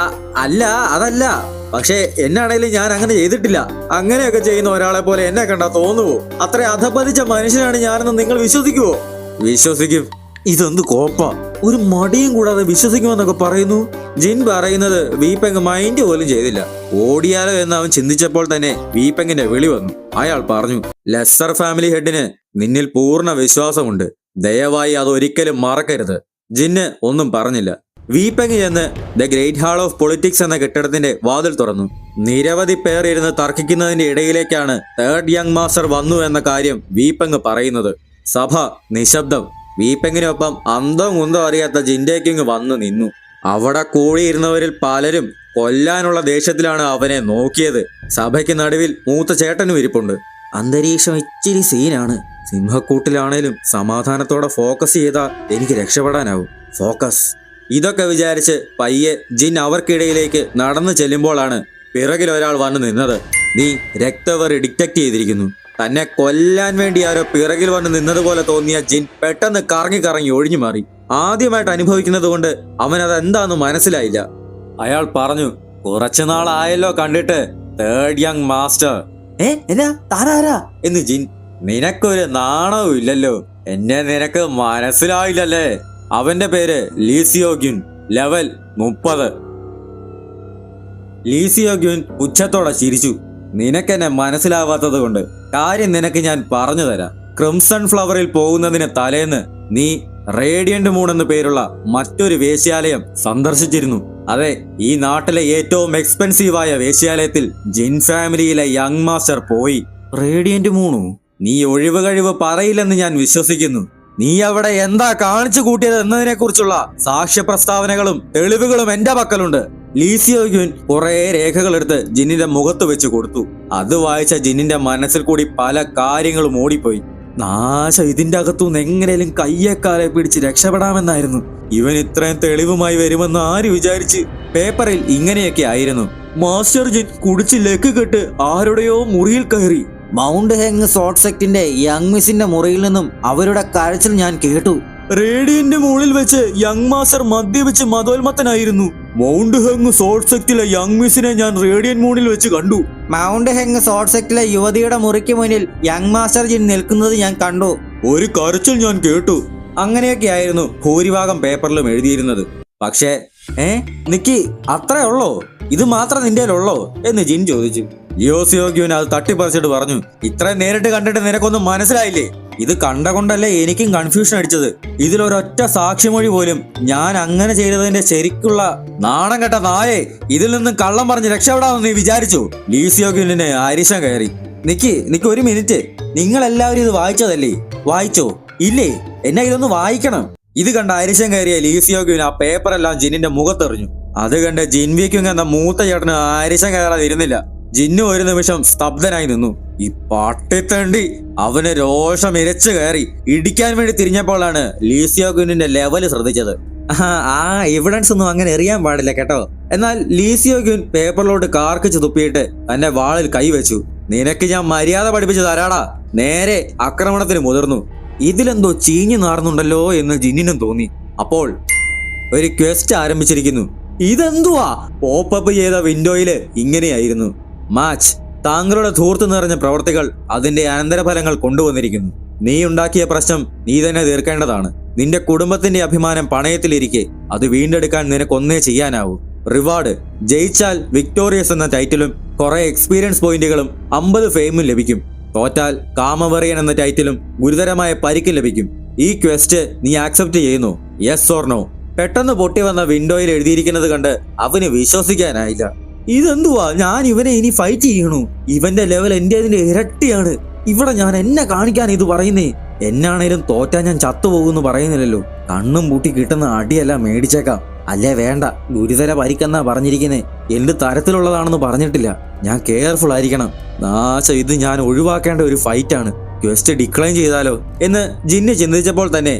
അല്ല, അതല്ല. പക്ഷേ എന്നാണേലും ഞാൻ അങ്ങനെ ചെയ്തിട്ടില്ല. അങ്ങനെയൊക്കെ ചെയ്യുന്ന ഒരാളെ പോലെ എന്നെ കണ്ടാ തോന്നുവോ? അത്ര അധപതിച്ച മനുഷ്യനാണ് ഞാനെന്ന് നിങ്ങൾ വിശ്വസിക്കുവോ? വിശ്വസിക്കും. ഇതൊന്ത് കോപ്പ. ഒരു മടിയും കൂടാതെ വിശ്വസിക്കുമെന്നൊക്കെ പറയുന്നു. ജിൻ പറയുന്നത് വീപ്പെങ് മൈൻഡ് പോലും ചെയ്തില്ല. ഓടിയാലോ എന്ന് അവൻ ചിന്തിച്ചപ്പോൾ തന്നെ വീപ്പെങ്ങിന്റെ വിളി വന്നു. അയാൾ പറഞ്ഞു, ലെസർ ഫാമിലി ഹെഡിന് നിന്നിൽ പൂർണ്ണ വിശ്വാസമുണ്ട്. ദയവായി അതൊരിക്കലും മറക്കരുത്. ജിന്ന് ഒന്നും പറഞ്ഞില്ല. വീപ്പെങ് ചെന്ന് the great hall of politics എന്ന കെട്ടിടത്തിന്റെ വാതിൽ തുറന്നു. നിരവധി പേർ ഇരുന്ന് തർക്കിക്കുന്നതിന്റെ ഇടയിലേക്കാണ് 3rd യങ് മാസ്റ്റർ വന്നു എന്ന കാര്യം വീപ്പെങ് പറയുന്നത്. സഭ നിശബ്ദം. വീപ്പെങ്ങിനൊപ്പം അന്തം കുന്തം അറിയാത്ത ജിൻടേക്കിങ് വന്നു നിന്നു. അവിടെ കൂടിയിരുന്നവരിൽ പലരും കൊല്ലാനുള്ള ദേഷ്യത്തിലാണ് അവനെ നോക്കിയത്. സഭയ്ക്ക് നടുവിൽ മൂത്ത ചേട്ടനും ഇരിപ്പുണ്ട്. അന്തരീക്ഷം ഇച്ചിരി സീനാണ്. സിംഹക്കൂട്ടിലാണേലും സമാധാനത്തോടെ ഫോക്കസ് ചെയ്താൽ എനിക്ക് രക്ഷപ്പെടാനാവും. ഫോക്കസ്. ഇതൊക്കെ വിചാരിച്ച് പയ്യെ ജിൻ അവർക്കിടയിലേക്ക് നടന്നു ചെല്ലുമ്പോഴാണ് പിറകിൽ ഒരാൾ വന്നു നിന്നത്. നീ രക്തവെറി ഡിറ്റക്ട് ചെയ്തിരിക്കുന്നു. തന്നെ കൊല്ലാൻ വേണ്ടി ആരോ പിറകിൽ വന്ന് നിന്നതുപോലെ തോന്നിയ ജിൻ പെട്ടെന്ന് കറങ്ങി ഒഴിഞ്ഞു മാറി. ആദ്യമായിട്ട് അനുഭവിക്കുന്നത് കൊണ്ട് അവനതെന്താന്ന് മനസ്സിലായില്ല. അയാൾ പറഞ്ഞു, കുറച്ചുനാളായല്ലോ കണ്ടിട്ട് 3rd യങ് മാസ്റ്റർ. എന്നാ താനാരാ എന്ന് ജിൻ. നിനക്കൊരു നാണവും ഇല്ലല്ലോ. എന്നെ നിനക്ക് മനസ്സിലായില്ലല്ലേ? അവന്റെ പേര് ലീസിയോഗ്യുൻ. ലെവൽ 30. ലീസിയോഗ്യുൻ പുച്ഛത്തോടെ ചിരിച്ചു. നിനക്കെന്നെ മനസ്സിലാവാത്തത് കൊണ്ട് കാര്യം നിനക്ക് ഞാൻ പറഞ്ഞു തരാം. ക്രിംസൺ ഫ്ലവറിൽ പോകുന്നതിന് തലേന്ന് നീ റേഡിയന്റ് മൂൺ എന്നു പേരുള്ള മറ്റൊരു വേശ്യാലയം സന്ദർശിച്ചിരുന്നു. അതെ, ഈ നാട്ടിലെ ഏറ്റവും എക്സ്പെൻസീവായ വേശ്യാലയത്തിൽ ജിൻ ഫാമിലിയിലെ യങ് മാസ്റ്റർ പോയി. റേഡിയന്റ് മൂണോ? നീ ഒഴിവ് കഴിവ് പറയില്ലെന്ന് ഞാൻ വിശ്വസിക്കുന്നു. നീ അവിടെ എന്താ കാണിച്ചു കൂട്ടിയത് എന്നതിനെ കുറിച്ചുള്ള സാക്ഷ്യ പ്രസ്താവനകളും തെളിവുകളും എന്റെ പക്കലുണ്ട്. ലീസിയോഗ്യൂൻ കുറെ രേഖകൾ എടുത്ത് ജിന്നിന്റെ മുഖത്ത് വെച്ച് കൊടുത്തു. അത് വായിച്ച ജിന്നിന്റെ മനസ്സിൽ കൂടി പല കാര്യങ്ങളും ഓടിപ്പോയി. നാശം, ഇതിന്റെ അകത്തുനിന്ന് എങ്ങനെയും കയ്യേക്കാലെ പിടിച്ച് രക്ഷപ്പെടാമെന്നായിരുന്നു. ഇവൻ ഇത്രയും തെളിവുമായി വരുമെന്ന് ആര് വിചാരിച്ച്? പേപ്പറിൽ ഇങ്ങനെയൊക്കെ ആയിരുന്നു: മാസ്റ്റർ ജിൻ കുടിച്ച് ലക്ക് കെട്ട് ആരുടെയോ മുറിയിൽ കയറി. മൗണ്ട് ഹെങ് സോട്ട് സെക്റ്റിന്റെ യങ് മിസിന്റെ മുറിയിൽ നിന്നും അവരുടെ കരച്ചിൽ ഞാൻ കേട്ടു. റേഡിയന്റെ മുകളിൽ വെച്ച് യങ് മാസ്റ്റർ മദ്യപിച്ച് മതോന്മത്തനായിരുന്നു. മൗണ്ട് ഹെങ് സോട്ട് സെക്റ്റിലെ യങ് മിസിനെ ഞാൻ റേഡിയൻ മൂണിൽ വെച്ച് കണ്ടു. മൗണ്ട് ഹെങ് സോട്ട് സെക്റ്റിലെ യുവതിയുടെ മുറിക്ക് മുന്നിൽ യങ് മാസ്റ്റർ ജിൻ നിൽക്കുന്നത് ഞാൻ കണ്ടു. ഒരു കരച്ചിൽ ഞാൻ കേട്ടു. അങ്ങനെയൊക്കെ ആയിരുന്നു ഭൂരിഭാഗം പേപ്പറിലും എഴുതിയിരുന്നത്. പക്ഷേ നിക്കി, അത്രേ ഉള്ളോ? ഇത് മാത്രം നിന്റെയിലുള്ളോ എന്ന് ജിൻ ചോദിച്ചു. ലിയോസിയോഗ്യൂൻ അത് തട്ടിപ്പറിച്ചിട്ട് പറഞ്ഞു: ഇത്രയും നേരിട്ട് കണ്ടിട്ട് നിനക്കൊന്നും മനസ്സിലായില്ലേ? ഇത് കണ്ടകൊണ്ടല്ലേ എനിക്കും കൺഫ്യൂഷൻ അടിച്ചത്. ഇതിലൊരൊറ്റ സാക്ഷിമൊഴി പോലും ഞാൻ അങ്ങനെ ചെയ്തതിന്റെ ശരിക്കുള്ള നാണം കെട്ട നായേ, ഇതിൽ നിന്നും കള്ളം പറഞ്ഞ് രക്ഷപ്പെടാമെന്ന് നീ വിചാരിച്ചു? ലിയോസിയോഗ്യൂനിനെ അരിശം കയറി. നിക്ക് ഒരു മിനിറ്റ്, നിങ്ങൾ എല്ലാവരും ഇത് വായിച്ചതല്ലേ? വായിച്ചോ? ഇല്ലേ? എന്നെ ഇതൊന്ന് വായിക്കണം. ഇത് കണ്ട അരിശം കയറിയ ലിയോസിയോഗ്യൂൻ ആ പേപ്പറെല്ലാം ജിന്നിന്റെ മുഖത്തെറിഞ്ഞു. അത് കണ്ട് ജിൻവിക്കും എന്ന മൂത്ത ചേട്ടന് അരിശം കയറാതെ ഇരുന്നില്ല. ജിന്നു ഒരു നിമിഷം സ്തബ്ധനായി നിന്നു. ഈ പട്ടിത്തണ്ടി! അവന് രോഷം ഇരച്ചു കയറി. ഇടിക്കാൻ വേണ്ടി തിരിഞ്ഞപ്പോഴാണ് ലീസിയോഗ്യൂനിന്റെ ലെവല് ശ്രദ്ധിച്ചത്. എവിഡൻസ് ഒന്നും അങ്ങനെ എറിയാൻ പാടില്ല കേട്ടോ. എന്നാൽ ലീസിയോഗ്യൂൻ പേപ്പറിലോട്ട് കാർക്കിച്ച് തുപ്പിയിട്ട് തന്റെ വാളിൽ കൈവച്ചു. നിനക്ക് ഞാൻ മര്യാദ പഠിപ്പിച്ചു തരാടാ. നേരെ ആക്രമണത്തിന് മുതിർന്നു. ഇതിലെന്തോ ചീഞ്ഞു നാറുന്നുണ്ടല്ലോ എന്ന് ജിന്നിനും തോന്നി. അപ്പോൾ ഒരു ക്വസ്റ്റ് ആരംഭിച്ചിരിക്കുന്നു. ഇതെന്തുവാ? പോപ്പപ്പ് ചെയ്ത വിൻഡോയില് ഇങ്ങനെയായിരുന്നു: മാച്ച്, താങ്കളുടെ ധൂർത്ത് നിറഞ്ഞ പ്രവർത്തികൾ അതിന്റെ അനന്തരഫലങ്ങൾ കൊണ്ടുവന്നിരിക്കുന്നു. നീ ഉണ്ടാക്കിയ പ്രശ്നം നീ തന്നെ തീർക്കേണ്ടതാണ്. നിന്റെ കുടുംബത്തിന്റെ അഭിമാനം പണയത്തിലിരിക്കെ അത് വീണ്ടെടുക്കാൻ നിനക്കൊന്നേ ചെയ്യാനാവൂ. റിവാർഡ്: ജയിച്ചാൽ വിക്ടോറിയസ് എന്ന ടൈറ്റിലും കുറെ എക്സ്പീരിയൻസ് പോയിന്റുകളും 50 ഫെയിമും ലഭിക്കും. തോറ്റാൽ കാമവെറിയൻ എന്ന ടൈറ്റിലും ഗുരുതരമായ പരിക്കും ലഭിക്കും. ഈ ക്വസ്റ്റ് നീ ആക്സെപ്റ്റ് ചെയ്യുന്നു? Yes or no? പെട്ടെന്ന് പൊട്ടി വന്ന വിൻഡോയിൽ എഴുതിയിരിക്കുന്നത് കണ്ട് അവന് വിശ്വസിക്കാനായില്ല. ഇതെന്തുവാ? ഞാൻ ഇവനെ ഇനി ഫൈറ്റ് ചെയ്യണു? ഇവന്റെ ലെവൽ എന്റേതിന്റെ ഇരട്ടിയാണ്. ഇവിടെ ഞാൻ എന്നെ കാണിക്കാൻ ഇത് പറയുന്നേ? എന്നാണേലും തോറ്റാ ഞാൻ ചത്തുപോകുന്നു പറയുന്നില്ലല്ലോ. കണ്ണും പൂട്ടി കിട്ടുന്ന അടിയെല്ലാം മേടിച്ചേക്കാം. അല്ലേ വേണ്ട, ഗുരുതര പരിക്കെന്നാ പറഞ്ഞിരിക്കുന്നേ. എന്ത് തരത്തിലുള്ളതാണെന്ന് പറഞ്ഞിട്ടില്ല. ഞാൻ കെയർഫുൾ ആയിരിക്കണം. നാശം, ഇത് ഞാൻ ഒഴിവാക്കേണ്ട ഒരു ഫൈറ്റാണ്. ക്വസ്റ്റ് ഡിക്ലൈൻ ചെയ്താലോ എന്ന് ജിന്ന് ചിന്തിച്ചപ്പോൾ തന്നെ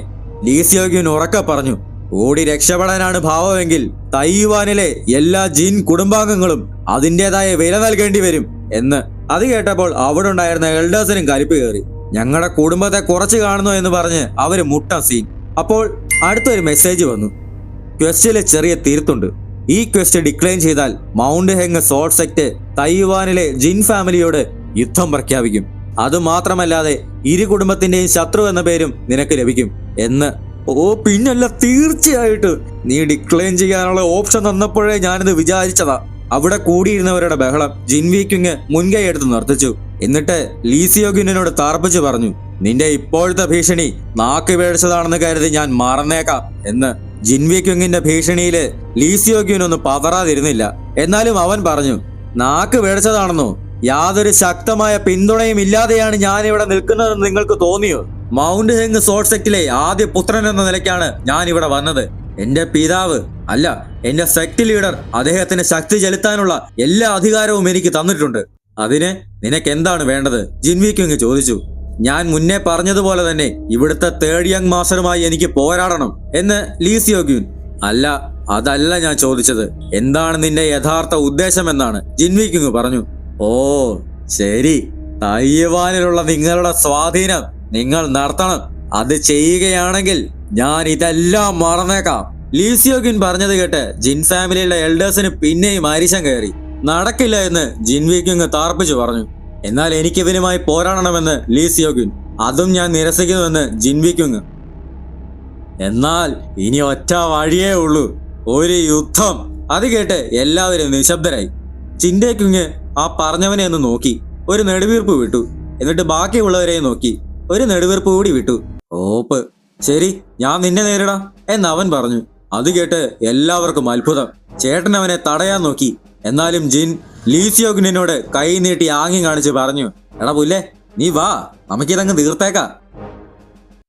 ലീസിയോഗ്യൂൻ ഉറക്കെ പറഞ്ഞു: ഓടി രക്ഷപ്പെടാനാണ് ഭാവമെങ്കിൽ തൈവാനിലെ എല്ലാ ജിൻ കുടുംബാംഗങ്ങളും അതിൻ്റെതായ വില നൽകേണ്ടി വരും എന്ന്. അത് കേട്ടപ്പോൾ അവിടെ ഉണ്ടായിരുന്ന എൽഡേഴ്സിനും കലിപ്പ് കയറി. ഞങ്ങളുടെ കുടുംബത്തെ കുറച്ച് കാണുന്നു എന്ന് പറഞ്ഞ് അവര് മുട്ട സീൻ. അപ്പോൾ അടുത്തൊരു മെസ്സേജ് വന്നു. ക്വസ്റ്റില് ചെറിയ തിരുത്തുണ്ട്. ഈ ക്വസ്റ്റ് ഡിക്ലൈൻ ചെയ്താൽ മൗണ്ട് ഹെങ് സോട്ട് സെക്റ്റ് തൈവാനിലെ ജിൻ ഫാമിലിയോട് യുദ്ധം പ്രഖ്യാപിക്കും. അതുമാത്രമല്ലാതെ ഇരു കുടുംബത്തിന്റെയും ശത്രു എന്ന പേരും നിനക്ക് ലഭിക്കും എന്ന്. ഓ പിന്നല്ല, തീർച്ചയായിട്ടും. നീ ഡിക്ലൈൻ ചെയ്യാനുള്ള ഓപ്ഷൻ തന്നപ്പോഴേ ഞാനിത് വിചാരിച്ചതാ. അവിടെ കൂടിയിരുന്നവരുടെ ബഹളം ജിൻവിക്കിങ് മുൻകൈ എടുത്ത് നിർത്തിച്ചു. എന്നിട്ട് ലീസിയോഗ്യൂനിനോട് തർപ്പിച്ചു പറഞ്ഞു: നിന്റെ ഇപ്പോഴത്തെ ഭീഷണി നാക്ക് പേടിച്ചതാണെന്ന് കരുതി ഞാൻ മറന്നേക്കാം എന്ന്. ജിൻവിക്കിങ്ങിന്റെ ഭീഷണിയില് ലീസിയോഗ്യൂനൊന്നും പതറാതിരുന്നില്ല. എന്നാലും അവൻ പറഞ്ഞു: നാക്ക് പേടിച്ചതാണെന്നോ? യാതൊരു ശക്തമായ പിന്തുണയും ഇല്ലാതെയാണ് ഞാൻ ഇവിടെ നിൽക്കുന്നതെന്ന് നിങ്ങൾക്ക് തോന്നിയോ? മൗണ്ട് ഹെങ് സോട്ട് സെക്റ്റിലെ ആദ്യ പുത്രൻ എന്ന നിലയ്ക്കാണ് ഞാൻ ഇവിടെ വന്നത്. എന്റെ പിതാവ് അല്ല, എന്റെ സെക്ട് ലീഡർ അദ്ദേഹത്തിന് ശക്തി ചെലുത്താനുള്ള എല്ലാ അധികാരവും എനിക്ക് തന്നിട്ടുണ്ട്. അതിന് നിനക്ക് എന്താണ് വേണ്ടത്? ജിൻവിക്കിങ് ചോദിച്ചു. ഞാൻ മുന്നേ പറഞ്ഞതുപോലെ തന്നെ ഇവിടുത്തെ തേർഡ് യങ് മാസ്റ്ററുമായി എനിക്ക് പോരാടണം എന്ന് ലീസിയോഗ്യൂൻ. അല്ല, അതല്ല ഞാൻ ചോദിച്ചത്. എന്താണ് നിന്റെ യഥാർത്ഥ ഉദ്ദേശം എന്നാണ് ജിൻവിക്കിങ് പറഞ്ഞു. ഓ ശരി, തൈവാനിലുള്ള നിങ്ങളുടെ സ്വാധീനം നിങ്ങൾ നടത്തണം. അത് ചെയ്യുകയാണെങ്കിൽ ഞാൻ ഇതെല്ലാം മറന്നേക്കാം. ലീസിയോഗ്യൂൻ പറഞ്ഞത് കേട്ട് ജിൻ ഫാമിലിയിലെ എൽഡേഴ്സിന് പിന്നെയും അരിശം കയറി. നടക്കില്ല എന്ന് ജിൻവിക്കിങ് താർപ്പിച്ചു പറഞ്ഞു. എന്നാൽ എനിക്ക് ഇവനുമായി പോരാടണമെന്ന് ലീസിയോഗ്യൂൻ. അതും ഞാൻ നിരസിക്കുന്നുവെന്ന് ജിൻവിക്കിങ്. എന്നാൽ ഇനി ഒറ്റ വഴിയേ ഉള്ളൂ, ഒരു യുദ്ധം. അത് കേട്ട് എല്ലാവരും നിശബ്ദരായി. ജിൻഡേക്കിങ് ആ പറഞ്ഞവനെ ഒന്ന് നോക്കി, ഒരു നെടുവീർപ്പ് വിട്ടു. എന്നിട്ട് ബാക്കിയുള്ളവരെയും നോക്കി, ഒരു നെടുവീർപ്പ് കൂടി വിട്ടു. ഓപ്പ്, ശരി, ഞാൻ നിന്നെ നേരിടാം എന്നവൻ പറഞ്ഞു. അത് കേട്ട് എല്ലാവർക്കും അത്ഭുതം. ചേട്ടൻ അവനെ തടയാൻ നോക്കി. എന്നാലും ജിൻ ലീസിയോഗ്യൂനിനോട് കൈ നീട്ടി ആംഗ്യം കാണിച്ച് പറഞ്ഞു: എടാ പുല്ലേ, നീ വാ, നമുക്കിതങ്ങ് തീർത്തേക്കാം.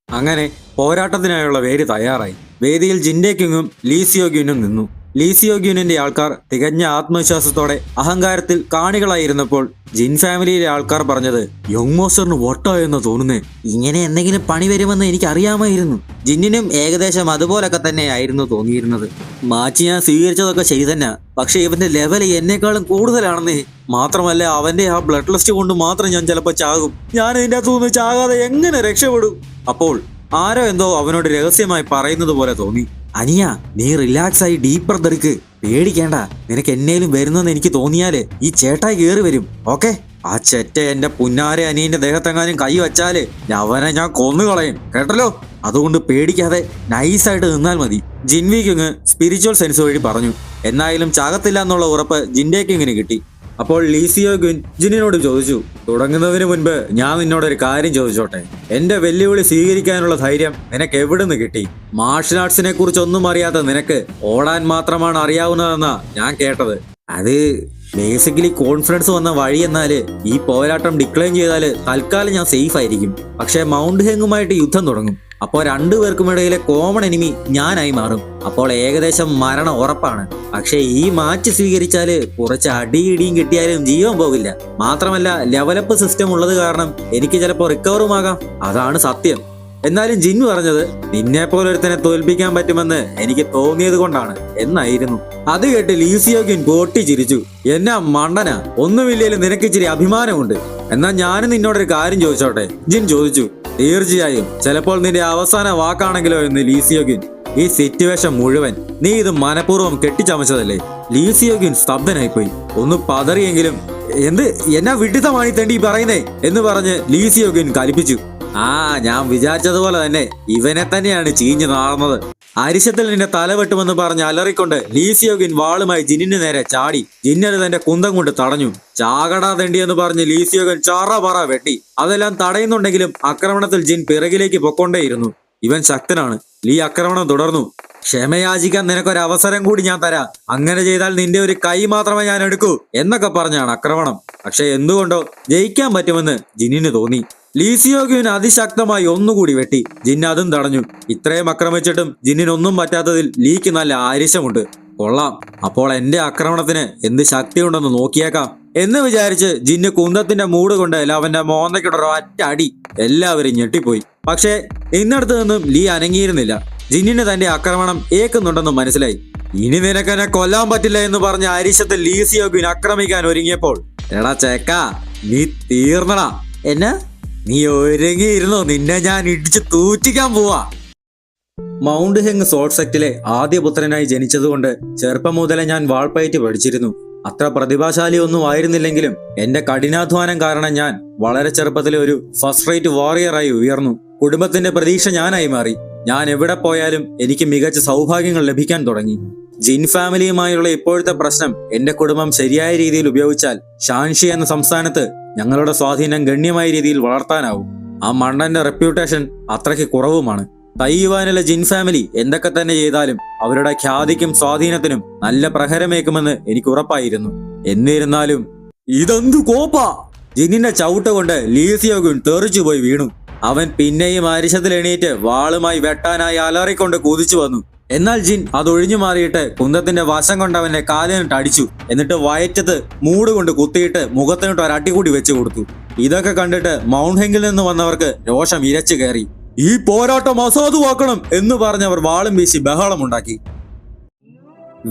അങ്ങനെ പോരാട്ടത്തിനായുള്ള വേദി തയ്യാറായി. വേദിയിൽ ജിൻഡേക്കിങ്ങും ലീസിയോഗ്യുനും നിന്നു. ലീസിയോഗ്യുനിന്റെ ആൾക്കാർ തികഞ്ഞ ആത്മവിശ്വാസത്തോടെ അഹങ്കാരത്തിൽ കാണികളായിരുന്നപ്പോൾ ജിൻ ഫാമിലിയിലെ ആൾക്കാർ പറഞ്ഞത്, യങ് മോസ്റ്ററിന് വട്ടായെന്ന് തോന്നുന്നേ. ഇങ്ങനെ എന്തെങ്കിലും പണി വരുമെന്ന് എനിക്ക് അറിയാമായിരുന്നു. ജിന്നിനും ഏകദേശം അതുപോലൊക്കെ തന്നെയായിരുന്നു തോന്നിയിരുന്നത്. മാച്ച് ഞാൻ സ്വീകരിച്ചതൊക്കെ ശരി തന്നെ, പക്ഷെ ഇവന്റെ ലെവൽ എന്നെക്കാളും കൂടുതലാണെന്നേ. മാത്രമല്ല അവന്റെ ആ ബ്ലഡ് ലിസ്റ്റ് കൊണ്ട് മാത്രം ഞാൻ ചിലപ്പോൾ ചാകും. ഞാൻ ഇതിന്റെ അകത്തുനിന്ന് ചാകാതെ എങ്ങനെ രക്ഷപ്പെടും? അപ്പോൾ ആരോ എന്തോ അവനോട് രഹസ്യമായി പറയുന്നത് പോലെ തോന്നി. അനിയ, നീ റിലാക്സ് ആയി ഡീപ്പ് ബ്രത്ത് എടുക്ക്. പേടിക്കേണ്ട. നിനക്ക് എന്നേലും വരുന്നെന്ന് എനിക്ക് തോന്നിയാല് ഈ ചേട്ടായി കയറി വരും. ഓക്കെ? ആ ചെറ്റ എന്റെ പുന്നാരെ അനിയന്റെ ദേഹത്തെങ്ങാനും കൈ വച്ചാല് അവനെ ഞാൻ കൊന്നുകളയും, കേട്ടല്ലോ. അതുകൊണ്ട് പേടിക്കാതെ നൈസായിട്ട് നിന്നാൽ മതി. ജിൻവിക്കിങ് സ്പിരിച്വൽ സെൻസ് വഴി പറഞ്ഞു. എന്നായാലും ചാകത്തില്ല എന്നുള്ള ഉറപ്പ് ജിൻഡേക്കിങ്ങിന് കിട്ടി. അപ്പോൾ ലീസിയോഗ്യുൻ ജിന്നിനോട് ചോദിച്ചു, തുടങ്ങുന്നതിന് മുൻപ് ഞാൻ നിന്നോടൊരു കാര്യം ചോദിച്ചോട്ടെ. എന്റെ വെല്ലുവിളി സ്വീകരിക്കാനുള്ള ധൈര്യം നിനക്ക് എവിടുന്ന് കിട്ടി? മാർഷൽ ആർട്സിനെ കുറിച്ചൊന്നും അറിയാത്ത നിനക്ക് ഓടാൻ മാത്രമാണ് അറിയാവുന്നതെന്നാ ഞാൻ കേട്ടത്. അത് ബേസിക്കലി കോൺഫിഡൻസ് വന്ന വഴി. എന്നാല് ഈ പോരാട്ടം ഡിക്ലൈൻ ചെയ്താല് തൽക്കാലം ഞാൻ സേഫ് ആയിരിക്കും. പക്ഷെ മൗണ്ട് ഹെങ്ങുമായിട്ട് യുദ്ധം തുടങ്ങും. അപ്പോൾ രണ്ടുപേർക്കും ഇടയിലെ കോമൺ എനിമി ഞാനായി മാറും. അപ്പോൾ ഏകദേശം മരണം ഉറപ്പാണ്. പക്ഷെ ഈ മാച്ച് സ്വീകരിച്ചാല് കുറച്ച് അടിയിടിയും കിട്ടിയാലും ജീവൻ പോകില്ല. മാത്രമല്ല ലെവലപ്പ് സിസ്റ്റം ഉള്ളത് കാരണം എനിക്ക് ചിലപ്പോൾ റിക്കവറുമാകാം. അതാണ് സത്യം. എന്നാലും ജിൻ പറഞ്ഞത് നിന്നെ പോലൊരുത്തനെ തോൽപ്പിക്കാൻ പറ്റുമെന്ന് എനിക്ക് തോന്നിയത് കൊണ്ടാണ് എന്നായിരുന്നു. അത് കേട്ട് ലീസിയോഗ്യുൻ പൊട്ടിച്ചിരിച്ചു. എന്നാ മണ്ടനാ, ഒന്നുമില്ലേലും നിനക്ക് ഇച്ചിരി അഭിമാനമുണ്ട്. എന്നാ ഞാനും നിന്നോടൊരു കാര്യം ചോദിച്ചോട്ടെ? ജിൻ ചോദിച്ചു. തീർച്ചയായും, ചിലപ്പോൾ നിന്റെ അവസാന വാക്കാണെങ്കിലോ എന്ന് ലീസിയോഗ്യുൻ. ഈ സിറ്റുവേഷൻ മുഴുവൻ നീ ഇത് മനഃപൂർവ്വം കെട്ടിച്ചമച്ചതല്ലേ? ലീസിയോഗ്യുൻ സ്തബ്ധനായിപ്പോയി. ഒന്ന് പതറിയെങ്കിലും എന്നാ വിഡിത്തമായി തെണ്ടി പറയുന്നേ എന്ന് പറഞ്ഞ് ലീസിയോഗ്യുൻ കലിപ്പിച്ചു. ഞാൻ വിചാരിച്ചതുപോലെ തന്നെ ഇവനെ തന്നെയാണ് ചീഞ്ഞു നാറുന്നത്. അരിശത്തിൽ നിന്റെ തല വെട്ടുമെന്ന് പറഞ്ഞ് അലറിക്കൊണ്ട് ലീസിയോഗ്യുൻ വാളുമായി ജിന്നിന് നേരെ ചാടി. ജിന്നത് തന്റെ കുന്തം കൊണ്ട് തടഞ്ഞു. ചാകടാ തെണ്ടിയെന്ന് പറഞ്ഞ് ലീസിയോഗ്യുൻ ചാറ വെട്ടി. അതെല്ലാം തടയുന്നുണ്ടെങ്കിലും ആക്രമണത്തിൽ ജിൻ പിറകിലേക്ക് പൊക്കൊണ്ടേയിരുന്നു. ഇവൻ ശക്തനാണ്. ലീ ആക്രമണം തുടർന്നു. ക്ഷമയാചിക്കാൻ നിനക്കൊരവസരം കൂടി ഞാൻ തരാം. അങ്ങനെ ചെയ്താൽ നിന്റെ ഒരു കൈ മാത്രമേ ഞാൻ എടുക്കൂ എന്നൊക്കെ പറഞ്ഞാണ് ആക്രമണം. പക്ഷെ എന്തുകൊണ്ടോ ജയിക്കാൻ പറ്റുമെന്ന് ജിന്നിന് തോന്നി. ലീസിയോഗ്യുൻ അതിശക്തമായി ഒന്നുകൂടി വെട്ടി. ജിൻ അതും തടഞ്ഞു. ഇത്രയും ആക്രമിച്ചിട്ടും ജിന്നിനൊന്നും പറ്റാത്തതിൽ ലീക്ക് നല്ല ആരിശമുണ്ട്. കൊള്ളാം, അപ്പോൾ എന്റെ ആക്രമണത്തിന് എന്ത് ശക്തിയുണ്ടെന്ന് നോക്കിയേക്കാം എന്ന് വിചാരിച്ച് ജിന്ന് കുന്തത്തിന്റെ മൂട് കൊണ്ട് അവന്റെ മോന്തയ്ക്കുടൊരു ഒറ്റ അടി. എല്ലാവരും ഞെട്ടിപ്പോയി. പക്ഷേ ഇന്നടുത്ത് നിന്നും ലീ അനങ്ങിയിരുന്നില്ല. ജിന്നിന് തന്റെ ആക്രമണം ഏക്കുന്നുണ്ടെന്ന് മനസ്സിലായി. ഇനി നിനക്കെന്നെ കൊല്ലാൻ പറ്റില്ല എന്ന് പറഞ്ഞ ആരിശത്തിൽ ലീസിയോഗ്യുൻ ആക്രമിക്കാൻ ഒരുങ്ങിയപ്പോൾ, എടാ ചേക്കാ, നീ തീർന്നടാ. എന്നാ? നീ ഒരുങ്ങിയിരുന്നോ? നിന്നെ ഞാൻ ഇടിച്ച് തൂറ്റിക്കാൻ പോവാ. മൗണ്ട് ഹെങ് സോൾട്ട് സെക്റ്റിലെ ആദ്യ പുത്രനായി ജനിച്ചതുകൊണ്ട് ചെറുപ്പം മുതലേ ഞാൻ വാൾപ്പയറ്റ് പഠിച്ചിരുന്നു. അത്ര പ്രതിഭാശാലി ഒന്നും ആയിരുന്നില്ലെങ്കിലും എന്റെ കഠിനാധ്വാനം കാരണം ഞാൻ വളരെ ചെറുപ്പത്തിലെ ഒരു ഫസ്റ്റ് റേറ്റ് വാറിയറായി ഉയർന്നു. കുടുംബത്തിന്റെ പ്രതീക്ഷ ഞാനായി മാറി. ഞാൻ എവിടെ പോയാലും എനിക്ക് മികച്ച സൗഭാഗ്യങ്ങൾ ലഭിക്കാൻ തുടങ്ങി. ജിൻ ഫാമിലിയുമായുള്ള ഇപ്പോഴത്തെ പ്രശ്നം എന്റെ കുടുംബം ശരിയായ രീതിയിൽ ഉപയോഗിച്ചാൽ ഷാൻഷി എന്ന സംസ്ഥാനത്ത് ഞങ്ങളുടെ സ്വാധീനം ഗണ്യമായ രീതിയിൽ വളർത്താനാവും. ആ മണ്ടന്റെ റെപ്യൂട്ടേഷൻ അത്രയ്ക്ക് കുറവുമാണ്. തൈവാനിലെ ജിൻ ഫാമിലി എന്തൊക്കെ തന്നെ ചെയ്താലും അവരുടെ ഖ്യാതിക്കും സ്വാധീനത്തിനും നല്ല പ്രഹരമേക്കുമെന്ന് എനിക്ക് ഉറപ്പായിരുന്നു. എന്നിരുന്നാലും ഇതെന്തു കോപ്പാ! ജിന്നിന്റെ ചവിട്ട് കൊണ്ട് ലീസിയോഗ്യുൻ തെറിച്ചുപോയി വീണു. അവൻ പിന്നെയും അരിശത്തിൽ എണീറ്റ് വാളുമായി വെട്ടാനായി അലറിക്കൊണ്ട് കുതിച്ചു വന്നു. എന്നാൽ ജിൻ അതൊഴിഞ്ഞു മാറിയിട്ട് കുന്തത്തിന്റെ വശം കൊണ്ട് അവന്റെ കാലിനിട്ട് അടിച്ചു. എന്നിട്ട് വയറ്റത്ത് മൂട് കൊണ്ട് കുത്തിയിട്ട് മുഖത്തിനിട്ട് ഒരട്ടി കൂടി വെച്ചു കൊടുത്തു. ഇതൊക്കെ കണ്ടിട്ട് മൗണ്ട് ഹെങ്ങിൽ നിന്ന് വന്നവർക്ക് രോഷം ഇരച്ചു കയറി. ഈ പോരാട്ടം അസാധുവാക്കണം എന്ന് പറഞ്ഞവർ വാളും വീശി ബഹളമുണ്ടാക്കി.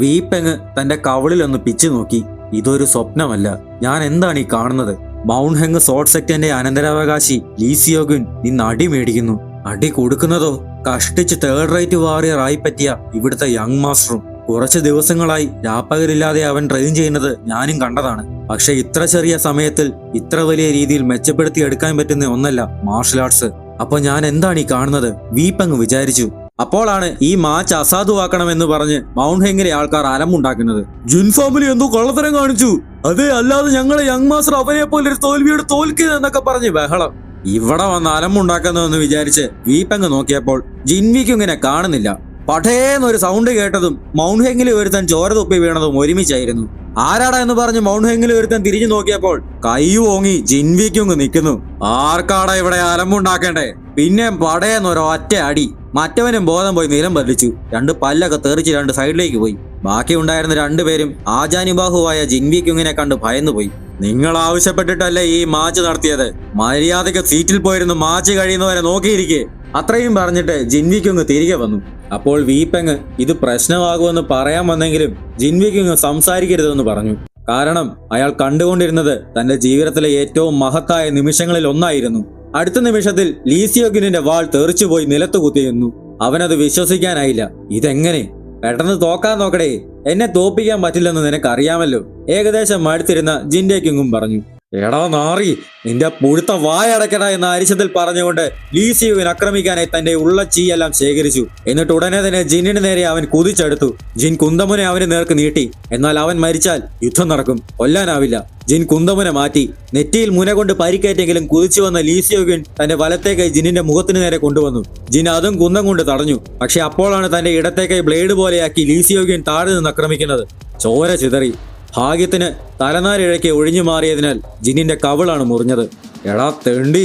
വീപ്പെങ് തന്റെ കവിളിലൊന്ന് പിച്ചു നോക്കി. ഇതൊരു സ്വപ്നമല്ല. ഞാൻ എന്താണ് ഈ കാണുന്നത്? മൗണ്ട് ഹെങ് സോൾട്ട് സെക്റ്റിന്റെ അനന്തരാവകാശി ലീസിയോഗ്യുൻ ഇന്ന് അടി മേടിക്കുന്നു. അടി കൊടുക്കുന്നതോ കഷ്ടിച്ച് തേർഡ് റേറ്റ് വാറിയർ ആയി പറ്റിയ ഇവിടുത്തെ യങ് മാസ്റ്ററും. കുറച്ച് ദിവസങ്ങളായി രാപ്പകലില്ലാതെ അവൻ ട്രെയിൻ ചെയ്യുന്നത് ഞാനും കണ്ടതാണ്. പക്ഷെ ഇത്ര ചെറിയ സമയത്തിൽ ഇത്ര വലിയ രീതിയിൽ മെച്ചപ്പെടുത്തിയെടുക്കാൻ പറ്റുന്ന ഒന്നല്ല മാർഷൽ ആർട്സ്. അപ്പൊ ഞാൻ എന്താണ് ഈ കാണുന്നത്? വീപ്പങ്ങ് വിചാരിച്ചു. അപ്പോഴാണ് ഈ മാച്ച് അസാധുവാക്കണമെന്ന് പറഞ്ഞ് മൗണ്ട് ഹെങ്ങിലെ ആൾക്കാർ അലമുണ്ടാക്കുന്നത്. ജിൻ ഫാമിലി എന്തോ കള്ളത്തരം കാണിച്ചു. അതെ, അല്ലാതെ ഞങ്ങളെ യങ് മാസ്റ്റർ അവനെ പോലെ ഒരു തോൽവിയോട് തോൽക്കുന്നതെന്നൊക്കെ പറഞ്ഞ് ബഹളം. ഇവിടെ വന്ന് അലമുണ്ടാക്കുന്നതെന്ന് വിചാരിച്ച് വീപ്പങ്ങ് നോക്കിയപ്പോൾ ജിൻവിക്കിങ്ങനെ കാണുന്നില്ല. പഠേന്നൊരു സൗണ്ട് കേട്ടതും മൗണ്ട് ഹെങ്ങിലെ ഒരുത്തൻ ചോര തുപ്പി വീണതും ഒരുമിച്ചായിരുന്നു. ആരാടാ എന്ന് പറഞ്ഞ് മൗണ്ട് ഹെങ്ങിലെ ഒരുത്തൻ തിരിഞ്ഞു നോക്കിയപ്പോൾ കൈ ഓങ്ങി ജിൻവിക്കിങ് നിൽക്കുന്നു. ആർക്കാടാ ഇവിടെ അലമുണ്ടാക്കേണ്ടേ? പിന്നെ പടയെന്നൊരൊറ്റ അടി. മറ്റവനും ബോധം പോയി നിലം പതിച്ചു. 2 പല്ലൊക്കെ തെറിച്ച് 2 സൈഡിലേക്ക് പോയി. ബാക്കി ഉണ്ടായിരുന്ന 2 പേരും ആജാനുബാഹുവായ ജിൻവി ക്യുങ്ങിനെ കണ്ട് ഭയന്നുപോയി. നിങ്ങൾ ആവശ്യപ്പെട്ടിട്ടല്ലേ ഈ മാച്ച് നടത്തിയത്? മര്യാദയ്ക്ക് സീറ്റിൽ പോയിരുന്ന് മാച്ച് കഴിയുന്നവരെ നോക്കിയിരിക്കെ. അത്രയും പറഞ്ഞിട്ട് ജിൻവി ക്യുങ് തിരികെ വന്നു. അപ്പോൾ വീപ്പെങ് ഇത് പ്രശ്നമാകുമെന്ന് പറയാൻ വന്നെങ്കിലും ജിൻവി ക്യുങ് സംസാരിക്കരുതെന്ന് പറഞ്ഞു. കാരണം അയാൾ കണ്ടുകൊണ്ടിരുന്നത് തന്റെ ജീവിതത്തിലെ ഏറ്റവും മഹത്തായ നിമിഷങ്ങളിൽ ഒന്നായിരുന്നു. അടുത്ത നിമിഷത്തിൽ ലീ സിയോഗ്യുനിന്റെ വാൾ തെറിച്ചുപോയി നിലത്ത് കുത്തിയിരുന്നു. അവനത് വിശ്വസിക്കാനായില്ല. ഇതെങ്ങനെ? പെട്ടെന്ന് തോക്കാൻ നോക്കടേ, എന്നെ തോപ്പിക്കാൻ പറ്റില്ലെന്ന് നിനക്കറിയാമല്ലോ. ഏകദേശം മടുത്തിരുന്ന ജിൻഡേ ക്യുങ്ങും പറഞ്ഞു. എടാ നാറി, നിന്റെ പുഴുത്ത വായടക്കട എന്ന അരിശത്തിൽ പറഞ്ഞുകൊണ്ട് ലീ സിയോഗ്യൻ ആക്രമിക്കാനായി തന്റെ ഉള്ള ചീയെല്ലാം ശേഖരിച്ചു. എന്നിട്ട് ഉടനെ തന്നെ ജിന്നിന് നേരെ അവൻ കുതിച്ചെടുത്തു. ജിൻ കുന്തമുനെ അവന് നേർക്ക് നീട്ടി. എന്നാൽ അവൻ മരിച്ചാൽ യുദ്ധം നടക്കും, കൊല്ലാനാവില്ല. ജിൻ കുന്തമുന മാറ്റി. നെറ്റിയിൽ മുന കൊണ്ട് പരിക്കേറ്റെങ്കിലും കുതിച്ചു വന്ന ലീ സിയോഗ്യൻ തന്റെ വലത്തേക്കായി ജിന്നിന്റെ മുഖത്തിന് നേരെ കൊണ്ടുവന്നു. ജിൻ അതും കുന്തം കൊണ്ട് തടഞ്ഞു. പക്ഷെ അപ്പോഴാണ് തന്റെ ഇടത്തേക്കായി ബ്ലേഡ് പോലെയാക്കി ലീ സിയോഗ്യൻ താഴെ നിന്ന് ആക്രമിക്കുന്നത്. ചോര ചിതറി. ഭാഗ്യത്തിന് തലനാരിഴയ്ക്ക് ഒഴിഞ്ഞു മാറിയതിനാൽ ജിന്നിന്റെ കവിളാണ് മുറിഞ്ഞത്. എടാ തെണ്ടി,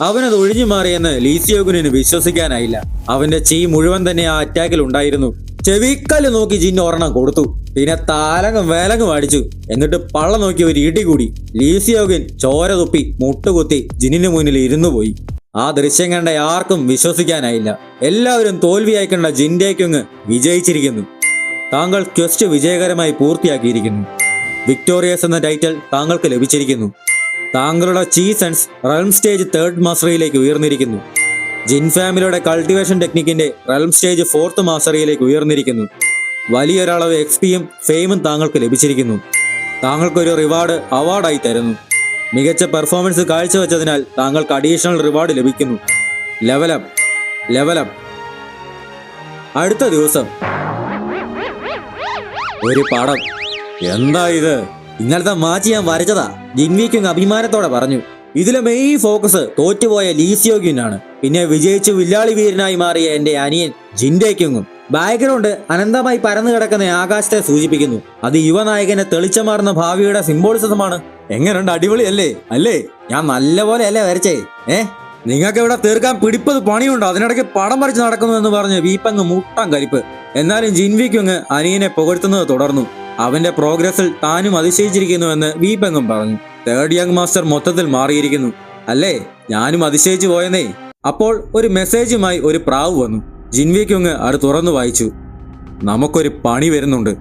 അവനത് ഒഴിഞ്ഞു മാറിയെന്ന് ലീ സിയോഗ്യന് വിശ്വസിക്കാനായില്ല. അവന്റെ ചീ മുഴുവൻ തന്നെ ആ അറ്റാക്കിൽ ഉണ്ടായിരുന്നു. ചെവിക്കല്ല് നോക്കി ജിൻ ഒരെണ്ണം കൊടുത്തു. പിന്നെ താലങ്ങും വേലങ്ങും അടിച്ചു. എന്നിട്ട് പള്ള നോക്കി ഒരു ഇടി കൂടി. ലീ സിയോഗ്യൻ ചോര തുപ്പി മുട്ടുകുത്തി ജിന്നിന് മുന്നിൽ ഇരുന്നു പോയി. ആ ദൃശ്യം കണ്ട ആർക്കും വിശ്വസിക്കാനായില്ല. എല്ലാവരും തോൽവിയായി കണ്ട ജിൻഡേ ക്യുങ് വിജയിച്ചിരിക്കുന്നു. താങ്കൾ ക്വസ്റ്റ് വിജയകരമായി പൂർത്തിയാക്കിയിരിക്കുന്നു. വിക്ടോറിയസ് എന്ന ടൈറ്റിൽ താങ്കൾക്ക് ലഭിച്ചിരിക്കുന്നു. താങ്കളുടെ ചീ സെൻസ് റെൽം സ്റ്റേജ് 3rd മാസ്റ്ററിയിലേക്ക് ഉയർന്നിരിക്കുന്നു. ജിൻ ഫാമിലിയുടെ കൾട്ടിവേഷൻ ടെക്നിക്കിന്റെ റെൽം സ്റ്റേജ് 4th മാസ്റ്ററിയിലേക്ക് ഉയർന്നിരിക്കുന്നു. വലിയൊരളവ് എക്സ്പിയും ഫെയിമും താങ്കൾക്ക് ലഭിച്ചിരിക്കുന്നു. താങ്കൾക്കൊരു റിവാർഡ് അവാർഡായി തരുന്നു. മികച്ച പെർഫോമൻസ് കാഴ്ചവെച്ചതിനാൽ താങ്കൾക്ക് അഡീഷണൽ റിവാർഡ് ലഭിക്കുന്നു. ലെവലപ്പ്. അടുത്ത ദിവസം ഒരു പടം. എന്താ ഇത്? ഇന്നലത്തെ മാച്ച് ഞാൻ വരച്ചതാ, ജിൻവി ക്യുങ് അഭിമാനത്തോടെ പറഞ്ഞു. ഇതിലെ മെയിൻ ഫോക്കസ് തോറ്റുപോയ ലീ സിയോഗ്യനാണ്. പിന്നെ വിജയിച്ച് വില്ലാളി വീരനായി മാറിയ എന്റെ അനിയൻ ജിൻഡേ ക്യുങ്ങും. ബാക്ക്ഗ്രൗണ്ട് അനന്തമായി പരന്നു കിടക്കുന്ന ആകാശത്തെ സൂചിപ്പിക്കുന്നു. അത് യുവനായകന്റെ തെളിച്ചമാർന്ന ഭാവിയുടെ സിംബോളിസമാണ്. എങ്ങനെയുണ്ട്? അടിപൊളിയല്ലേ? അല്ലേ? ഞാൻ നല്ലപോലെ അല്ലേ വരച്ചേ? നിങ്ങൾക്ക് ഇവിടെ തീർക്കാൻ പിടിപ്പത് പണിയുണ്ടോ? അതിനിടയ്ക്ക് പടം വരച്ച് നടക്കുന്നു എന്ന് പറഞ്ഞ് വീപ്പങ്ങ് മുട്ടാൻ കലിപ്പ്. എന്നാലും ജിൻവി ക്യുങ് അനിയനെ പുകഴ്ത്തുന്നത് തുടർന്നു. അവന്റെ പ്രോഗ്രസിൽ താനും അതിശയിച്ചിരിക്കുന്നുവെന്ന് വീപ്പെങ്ങും പറഞ്ഞു. 3rd യങ് മാസ്റ്റർ മൊത്തത്തിൽ മാറിയിരിക്കുന്നു അല്ലേ? ഞാനും അതിശയിച്ചു പോയെന്നേ. അപ്പോൾ ഒരു മെസ്സേജുമായി ഒരു പ്രാവ് വന്നു. ജിൻവി ക്യുങ് അത് തുറന്നു വായിച്ചു. നമുക്കൊരു പണി വരുന്നുണ്ട്.